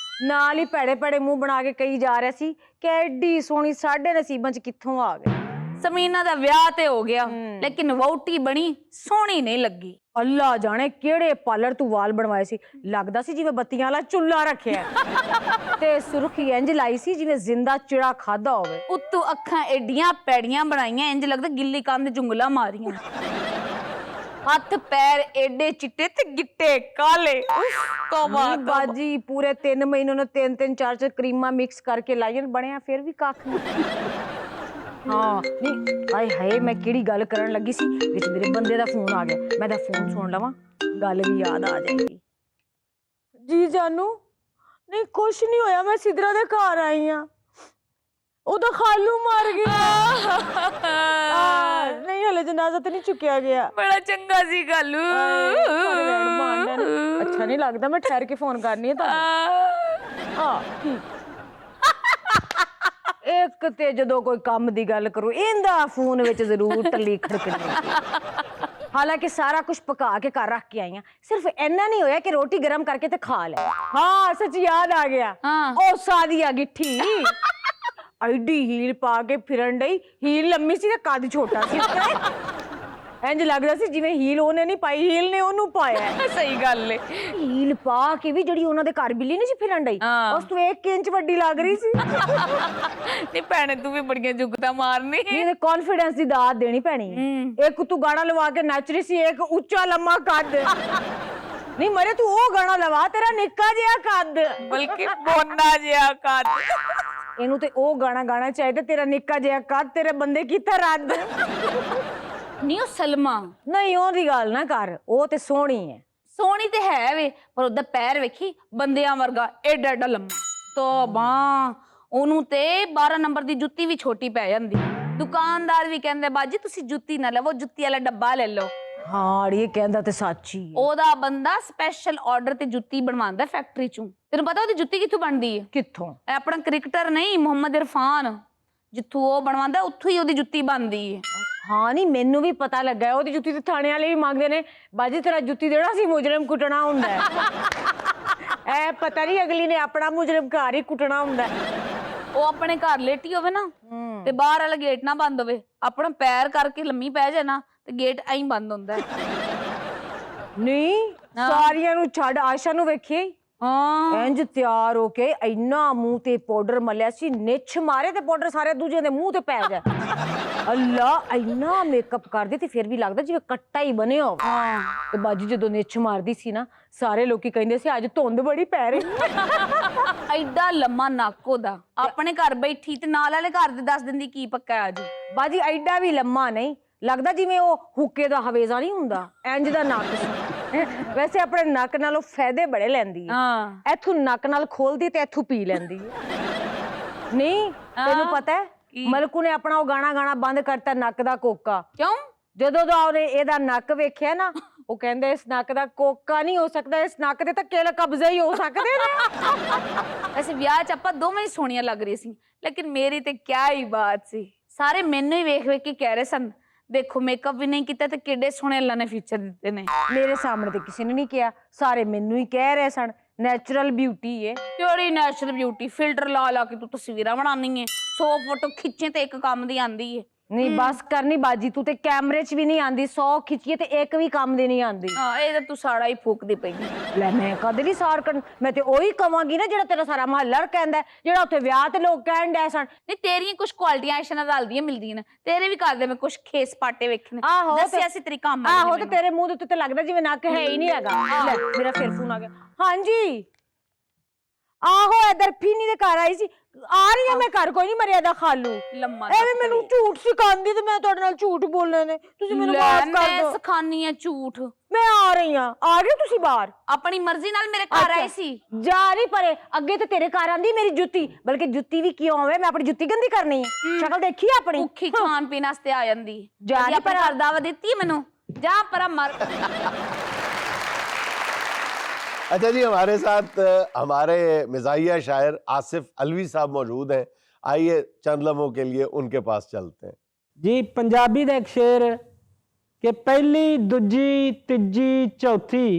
ਨਾਲ ਹੀ ਭੈੜੇ ਭੈੜੇ ਮੂੰਹ ਬਣਾ ਕੇ ਕਹੀ ਜਾ ਰਿਹਾ ਸੀ ਕਿ ਐਡੀ ਸੋਹਣੀ ਸਾਡੇ ਨਸੀਬਾਂ 'ਚ ਕਿੱਥੋਂ ਆ ਗਈ। ਸਮੀਨਾ ਦਾ ਵਿਆਹ ਤੇ ਹੋ ਗਿਆ ਲੇਕਿਨ ਵਹੁਟੀ ਬਣੀ ਸੋਹਣੀ ਨਹੀਂ ਲੱਗੀ। ਅੱਲਾ ਜਾਣੇ ਕਿਹੜੇ ਪਾਰਲਰ ਤੂੰ ਵਾਲ ਬਣਵਾਏ ਸੀ, ਲੱਗਦਾ ਸੀ ਜਿਵੇਂ ਬੱਤੀਆਂ ਵਾਲਾ ਚੁੱਲ੍ਹਾ ਰੱਖਿਆ ਤੇ ਸੁਰਖੀ ਇੰਜ ਲਾਈ ਸੀ ਜਿਵੇਂ ਜ਼ਿੰਦਾ ਚਿੜਾ ਖਾਦਾ ਹੋਵੇ। ਉੱਤੋਂ ਅੱਖਾਂ ਐਡੀਆਂ ਪੈੜੀਆਂ ਬਣਾਈਆਂ ਇੰਜ ਲੱਗਦਾ ਗਿੱਲੀ ਕੰਧ ਜੁੰਗਲਾ ਮਾਰੀਆਂ। ਹੱਥ ਪੈਰ ਐਡੇ ਚਿੱਟੇ ਤੇ ਗਿੱਟੇ ਕਾਲੇ। ਕਵਾ ਬਾਜੀ ਪੂਰੇ 3 ਮਹੀਨੇ ਨੂੰ 3 4 ਕਰੀਮਾਂ ਮਿਕਸ ਕਰਕੇ ਲਾਈਆਂ, ਬਣਿਆ ਫਿਰ ਵੀ ਕੱਖ ਨਹੀਂ। हाँ नहीं हाय हाय मैं किहड़ी गल करन लगी सी, विच मेरे बंदे दा फोन आ गया। मैं दा फोन सुन लवां, गल भी याद आ जाएगी। जी जानू नहीं कुछ नहीं होया, मैं सिदरा दे घर आई हां, ओदा खालू मर गया। नहीं हले जनाजा तो नहीं चुकिया गया। बड़ा चंगा सी खालू। अच्छा नहीं लगदा, मैं ठहर के फोन करनी है तुहानू। हां ठीक। एक ते जदों कोई काम दी गल करो इंदा फोन विच जरूर टल्ली खड़कनी। हालांकि सारा कुछ पका के घर रख के आई हां, सिर्फ इन्ना नहीं होया कि रोटी गरम करके ते खा ले। हाँ सच याद आ गया। ओ सादिया गिट्ठी एडी हील पा के फिरन डई, हील लम्मी सी ते कद छोटा सी। ਇੰਜ ਲੱਗਦਾ ਸੀ ਜਿਵੇਂ ਹੀਲ ਉਹਨੇ ਨਹੀਂ ਪਾਈ, ਹੀਲ ਨੇ ਉਹਨੂੰ ਪਾਇਆ। ਸਹੀ ਗੱਲ ਏ। ਹੀਲ ਪਾ ਕੇ ਵੀ ਜਿਹੜੀ ਉਹਨਾਂ ਦੇ ਘਰ ਬਿੱਲੀ ਨਹੀਂ ਸੀ ਫਿਰਨ ਡਈ, ਉਸ ਤੋਂ 1 ਇੰਚ ਵੱਡੀ ਲੱਗ ਰਹੀ ਸੀ। ਨਹੀਂ ਭੈਣੇ ਤੂੰ ਵੀ ਬੜੀਆਂ ਜੁਗਤਾਂ ਮਾਰਨੀ। ਇਹ ਕੌਨਫੀਡੈਂਸ ਦੀ ਦਾਤ ਦੇਣੀ ਪੈਣੀ। ਇੱਕ ਤੂੰ ਗਾਣਾ ਲਵਾ ਕੇ ਨੱਚ ਰਹੀ ਸੀ, ਇੱਕ ਉੱਚਾ ਲੰਮਾ ਕੱਦ। ਨਹੀਂ ਮਰੇ ਤੂੰ ਉਹ ਗਾਣਾ ਲਵਾ ਤੇਰਾ ਨਿੱਕਾ ਜਿਹਾ ਕੱਦ, ਬਲਕਿ ਬੋਨਾ ਜਿਹਾ ਕੱਦ। ਇਹਨੂੰ ਤੇ ਉਹ ਗਾਣਾ ਗਾਣਾ ਚਾਹੀਦਾ, ਤੇਰਾ ਨਿੱਕਾ ਜਿਹਾ ਕੱਦ ਤੇਰੇ ਬੰਦੇ ਕੀਤਾ ਰੱਦ। ਨਹੀਂ ਉਹ ਸਲਮਾ ਨਹੀਂ ਉਹਦੀ ਗੱਲ ਨਾ ਕਰ, ਉਹ ਤੇ ਸੋਹਣੀ ਹੈ। ਸੋਹਣੀ ਤੇ ਹੈ ਵੇ, ਪਰ ਉਹਦਾ ਪੈਰ ਵੇਖੀ ਬੰਦਿਆਂ ਵਰਗਾ ਏਡਾ ਏਡਾ ਲੰਮਾ। ਤੋਬਾ, ਉਹਨੂੰ ਤੇ 12 ਨੰਬਰ ਦੀ ਜੁੱਤੀ ਵੀ ਛੋਟੀ ਪੈ ਜਾਂਦੀ। ਦੁਕਾਨਦਾਰ ਵੀ ਕਹਿੰਦੇ ਬਾਜੀ ਤੁਸੀਂ ਜੁੱਤੀ ਨਾ ਲਵੋ, ਜੁੱਤੀ ਵਾਲਾ ਡੱਬਾ ਲੈ ਲਓ। ਹਾਂ ਅੜੀਏ ਕਹਿੰਦਾ ਤੇ ਸੱਚ ਹੀ। ਉਹਦਾ ਬੰਦਾ ਸਪੈਸ਼ਲ ਆਰਡਰ ਤੇ ਜੁੱਤੀ ਬਣਵਾਉਂਦਾ ਫੈਕਟਰੀ ਚੋਂ। ਤੈਨੂੰ ਪਤਾ ਉਹਦੀ ਜੁੱਤੀ ਕਿੱਥੋਂ ਬਣਦੀ ਹੈ? ਕਿੱਥੋਂ? ਇਹ ਆਪਣਾ ਕ੍ਰਿਕਟਰ ਨਹੀਂ, ਮੁਹੰਮਦ ਇਰਫਾਨ, ਜਿੱਥੋਂ ਉਹ ਬਣਵਾਉਂਦਾ ਉੱਥੋਂ ਹੀ ਉਹਦੀ ਜੁੱਤੀ ਬਣਦੀ ਹੈ। ਹਾਂ ਨਹੀਂ ਮੈਨੂੰ ਵੀ ਪਤਾ ਲੱਗਾ, ਉਹਦੀ ਜੁੱਤੀ ਤੇ ਥਾਣੇ ਵਾਲੇ ਵੀ ਮੰਗਦੇ ਨੇ, ਬਾਜੀ ਤੇਰਾ ਜੁੱਤੀ ਦੇਣਾ ਸੀ ਮੁਜਰਮ ਕੁੱਟਣਾ ਹੁੰਦਾ ਹੈ। ਐ ਪਤਾ ਨਹੀਂ ਅਗਲੀ ਨੇ ਆਪਣਾ ਮੁਜਰਮ ਘਰ ਹੀ ਕੁੱਟਣਾ ਹੁੰਦਾ। ਉਹ ਆਪਣੇ ਘਰ ਲੇਟੀ ਹੋਵੇ ਨਾ ਤੇ ਬਾਹਰ ਵਾਲਾ ਗੇਟ ਨਾ ਬੰਦ ਹੋਵੇ, ਆਪਣਾ ਪੈਰ ਕਰਕੇ ਲੰਮੀ ਪੈ ਜਾਏ ਨਾ ਤੇ ਗੇਟ ਐਂ ਬੰਦ ਹੁੰਦਾ ਹੈ। ਨਹੀਂ ਸਾਰੀਆਂ ਨੂੰ ਛੱਡ ਆਸ਼ਾ ਨੂੰ ਵੇਖੀ, ਇੰਜ ਤਿਆਰ ਹੋ ਕੇ ਇੰਨਾ ਮੂੰਹ ਤੇ ਪਾਊਡਰ ਮਲਿਆ ਸੀ, ਨਿੱਛ ਮਾਰੇ ਤੇ ਪਾਊਡਰ ਸਾਰੇ ਦੂਜੇ ਦੇ ਮੂੰਹ ਤੇ ਪੈ ਜਾ। ਅੱਲਾ ਇੰਨਾ ਮੇਕਅਪ ਕਰਦੀ ਤੇ ਫਿਰ ਵੀ ਲੱਗਦਾ ਜਿਵੇਂ ਕੱਟਾ ਹੀ ਬਣਿਆ ਹੋਵੇ। ਤੇ ਬਾਜੀ ਜਦੋਂ ਨਿੱਛ ਮਾਰਦੀ ਸੀ ਨਾ, ਸਾਰੇ ਲੋਕੀ ਕਹਿੰਦੇ ਸੀ ਅੱਜ ਧੁੰਦ ਬੜੀ ਪੈ ਰਹੀ। ਐਡਾ ਲੰਮਾ ਨੱਕ ਉਹਦਾ, ਆਪਣੇ ਘਰ ਬੈਠੀ ਤੇ ਨਾਲ ਵਾਲੇ ਘਰ ਦੇ ਦੱਸ ਦਿੰਦੀ ਕੀ ਪੱਕਾ ਅੱਜ। ਬਾਜੀ ਐਡਾ ਵੀ ਲੰਮਾ ਨਹੀਂ ਲੱਗਦਾ, ਜਿਵੇਂ ਉਹ ਹੁੱਕੇ ਦਾ ਹਵੇਜ਼ਾ ਨਹੀਂ ਹੁੰਦਾ, ਇੰਜ ਦਾ ਨੱਕ ਸੀ। ਵੈਸੇ ਆਪਣੇ ਨੱਕ ਨਾਲੋਂ ਫਾਇਦੇ ਬੜੇ ਲੈਂਦੀ ਹੈ। ਇੱਥੋਂ ਨੱਕ ਨਾਲ ਖੋਲਦੀ ਤੇ ਇੱਥੋਂ ਪੀ ਲੈਂਦੀ ਹੈ। ਨਹੀਂ ਤੈਨੂੰ ਪਤਾ ਹੈ ਮਲਕੂ ਨੇ ਆਪਣਾ ਉਹ ਗਾਣਾ ਬੰਦ ਕਰਤਾ, ਨੱਕ ਦਾ ਕੋਕਾ। ਕਿਉਂ? ਜਦੋਂ ਦਾ ਉਹਨੇ ਇਹਦਾ ਨੱਕ ਵੇਖਿਆ ਨਾ, ਉਹ ਕਹਿੰਦੇ ਇਸ ਨੱਕ ਦਾ ਕੋਕਾ ਨਹੀਂ ਹੋ ਸਕਦਾ, ਇਸ ਨੱਕ ਦੇ ਤਾਂ ਕੇਲ ਕਬਜ਼ੇ ਹੀ ਹੋ ਸਕਦੇ ਨੇ। ਵੈਸੇ ਵਿਆਹ 'ਚ ਆਪਾਂ ਦੋਵੇਂ ਹੀ ਸੋਹਣੀਆਂ ਲੱਗ ਰਹੀ ਸੀ, ਲੇਕਿਨ ਮੇਰੀ ਤੇ ਕਿਆ ਹੀ ਬਾਤ ਸੀ। ਸਾਰੇ ਮੈਨੂੰ ਹੀ ਵੇਖ ਵੇਖ ਕੇ ਕਹਿ ਰਹੇ ਸਨ ਦੇਖੋ ਮੇਕਅਪ ਵੀ ਨਹੀਂ ਕੀਤਾ ਤੇ ਕਿੱਡੇ ਸੋਹਣੇ ਅੱਲਾ ਨੇ ਫੀਚਰ ਦਿੱਤੇ ਨੇ। ਮੇਰੇ ਸਾਹਮਣੇ ਤੇ ਕਿਸੇ ਨੇ ਨਹੀਂ ਕਿਹਾ, ਸਾਰੇ ਮੈਨੂੰ ਹੀ ਕਹਿ ਰਹੇ ਸਨ ਨੈਚੁਰਲ ਬਿਊਟੀ ਹੈ। ਕਿਹੜੀ ਨੈਚੁਰਲ ਬਿਊਟੀ? ਫਿਲਟਰ ਲਾ ਲਾ ਕੇ ਤੂੰ ਤਸਵੀਰਾਂ ਬਣਾਉਣੀ ਹੈ, 100 ਫੋਟੋ ਖਿੱਚੇ ਤੇ ਇੱਕ ਕੰਮ ਦੀ ਆਂਦੀ ਹੈ। ਨਹੀਂ ਬਸ ਕਰਨੀ ਬਾਜੀ, ਤੂੰ ਤੇ ਕੈਮਰੇ 'ਚ ਵੀ ਨਹੀਂ ਆਂਦੀ, 100 ਖਿੱਚੀਏ ਤੇ ਇੱਕ ਵੀ ਕੰਮ ਦੀ ਨਹੀਂ ਆਂਦੀ। ਹਾਂ ਇਹ ਤਾਂ ਤੂੰ ਸਾੜਾ ਹੀ ਫੂਕਦੀ ਪਈ। ਲੈ ਮੈਂ ਕਦੇ ਨਹੀਂ ਸਾਰ ਕਰਨ, ਮੈਂ ਤੇ ਉਹੀ ਕਵਾਂਗੀ ਨਾ ਜਿਹੜਾ ਤੇਰਾ ਸਾਰਾ ਮਹੱਲਾ ਕਹਿੰਦਾ, ਜਿਹੜਾ ਉੱਥੇ ਵਿਆਹ ਤੇ ਲੋਕ ਕਹਿਣ ਡੈ ਸਨ। ਨਹੀਂ ਤੇਰੀਆਂ ਕੁਝ ਕੁਆਲਿਟੀਆਂ ਐਸ਼ਾ ਨਾਲ ਰਲਦੀਆਂ ਮਿਲਦੀਆਂ ਨੇ, ਤੇਰੇ ਵੀ ਕਰਦੇ ਮੈਂ ਕੁਝ ਖੇਸ ਪਾਟੇ ਵੇਖੇ ਨੇ। ਆਹੋ ਦੱਸਿਆ ਸੀ ਤਰੀਕਾ ਕੰਮ। ਆਹੋ ਤੇ ਤੇਰੇ ਮੂੰਹ ਦੇ ਉੱਤੇ ਤੇ ਲੱਗਦਾ ਜਿਵੇਂ ਨੱਕ ਹੈ ਹੀ ਨਹੀਂ ਹੈਗਾ। ਲੈ ਮੇਰਾ ਫਿਰ ਫੋਨ ਆ ਗਿਆ। ਹਾਂਜੀ ਆਹੋ ਇਧਰ ਫੀਨੀ ਦੇ ਘਰ ਆਈ ਸੀ, ਆ ਰਹੀ ਆ ਮੈਂ ਘਰ, ਕੋਈ ਨਹੀਂ ਮਰਿਆ ਦਾ ਖਾਲੂ। ਲੰਮਾ ਐਵੇਂ ਮੈਨੂੰ ਝੂਠ ਸਿਖਾਉਂਦੀ ਤੇ ਮੈਂ ਤੁਹਾਡੇ ਨਾਲ ਝੂਠ ਬੋਲਣੇ ਨੇ, ਤੁਸੀਂ ਮੈਨੂੰ ਮਾਫ ਕਰ ਦਿਓ। ਮੈਂ ਸਿਖਾਨੀ ਆ ਝੂਠ? ਮੈਂ ਆ ਰਹੀ ਆ। ਆ ਗਏ ਤੁਸੀਂ ਬਾਹਰ? ਆਪਣੀ ਮਰਜ਼ੀ ਨਾਲ ਮੇਰੇ ਘਰ ਆਏ ਸੀ। ਜਾ ਨਹੀਂ ਪਰੇ, ਅੱਗੇ ਤੇ ਤੇਰੇ ਘਰ ਆਂਦੀ ਮੇਰੀ ਜੁੱਤੀ, ਬਲਕਿ ਜੁੱਤੀ ਵੀ ਕਿਉਂ ਹੋਵੇ, ਮੈਂ ਆਪਣੀ ਜੁੱਤੀ ਗੰਦੀ ਕਰਨੀ ਹੈ? ਸ਼ਕਲ ਦੇਖੀ ਆਪਣੀ? ਭੁੱਖੀ ਖਾਣ ਪੀਣ ਵਾਸਤੇ ਆ ਜਾਂਦੀ। ਜਾ ਨਹੀਂ ਪਰ ਘਰ ਦਾਵਾ ਦਿੱਤੀ ਮੈਨੂੰ, ਜਾ ਪਰਾ ਮਰ। अच्छा जी, हमारे साथ हमारे मिजाहिया शायर आसिफ अलवी साहब मौजूद हैं। आइए चंद लम्हों के लिए उनके पास चलते हैं। जी पंजाबी दा एक शेर कि पहली दूजी तीजी चौथी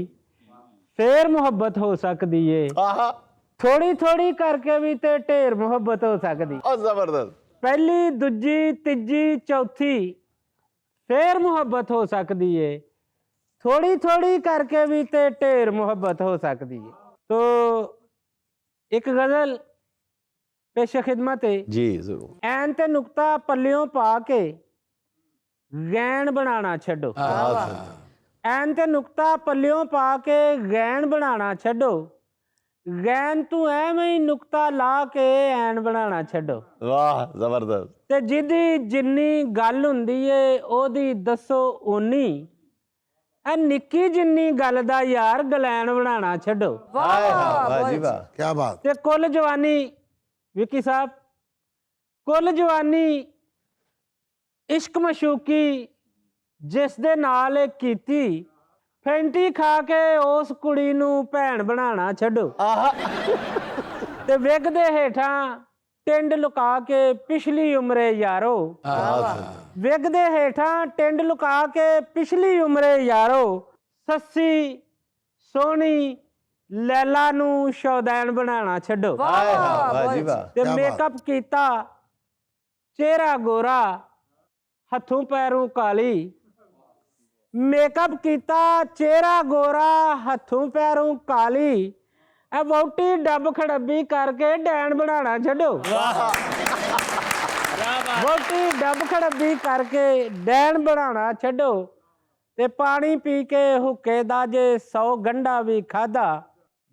फिर मुहब्बत हो सकती है, थोड़ी थोड़ी करके भी ते ढेर मुहब्बत हो सकती। जबरदस्त। पहली दूजी तीजी चौथी फिर मुहब्बत हो सकती है, थोड़ी थोड़ी करके भी ते ढेर मुहब्बत हो सकती है। तो एक गजल पेश खिदमत है जी जरूर। ऐन ते नुक्ता पल्लियों पा के गैन बनाना छड्डो। ऐन ते नुक्ता पल्लियों पा के गैन बनाना छड्डो, गैन तू एवें ही नुक्ता ला के ऐन बनाना छड्डो। वाह जबरदस्त। ते जिदी जिन्नी गल हुंदी है ओदी दसो उन्नी, निक्की जिन्नी गल दा यार गलैन बनाना छड्डो। वाह जी वाह, क्या बात। ते कुल जवानी विकी साहब, कुल जवानी इश्क मशूकी जिस दे नाल कीती, फैंटी खा के उस कुड़ी नू भैन बनाना छड्डो। ते विग दे हेठां टिंड लुका के पिछली उम्रे यारो, विग दे हेठां टिंड लुका के पिछली उम्रे यारो, सस्सी सोहनी लैला नू शौदैन बनाना छड्डो। ते मेकअप कीता चेहरा गोरा हथों पैरों काली, मेकअप कीता चेहरा गोरा हथों पैरों काली ए वोटी डब खड़ब्बी करके डैन बनाना छड्डो वोटी डब खड़ब्बी करके डैन बनाना छड्डो ते पानी पी के हुक्के दा जे 100 गंढा भी खादा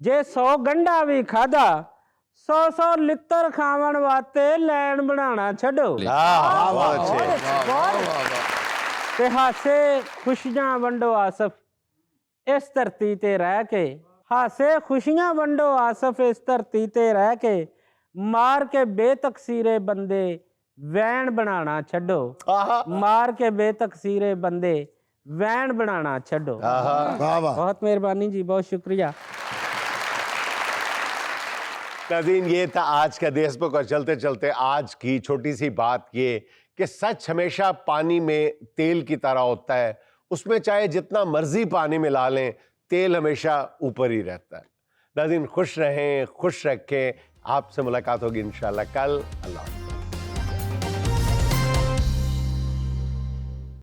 जे 100 गंढा भी खादा 100 लित्तर खावन वास्ते लैन बनाना छड्डो ते हासे खुशियां वंडो आसफ इस धरती ते रह के हासे खुशियां वंडो आसफ इस धरती ते रह के मार के बेतकसीरे बंदे वैन बनाना छड्डो मार के बेतकसीरे बंदे वैन बनाना छड्डो बहुत मेहरबानी जी बहुत शुक्रिया नाज़रीन ये था आज का देशमुख और चलते चलते आज की छोटी सी बात ये कि सच हमेशा पानी में तेल की तरह होता है उसमें चाहे जितना मर्जी पानी मिला लें तेल हमेशा ऊपर ही रहता है नाज़रीन खुश रहें खुश रखें आपसे मुलाकात होगी इंशाल्लाह कल अल्लाह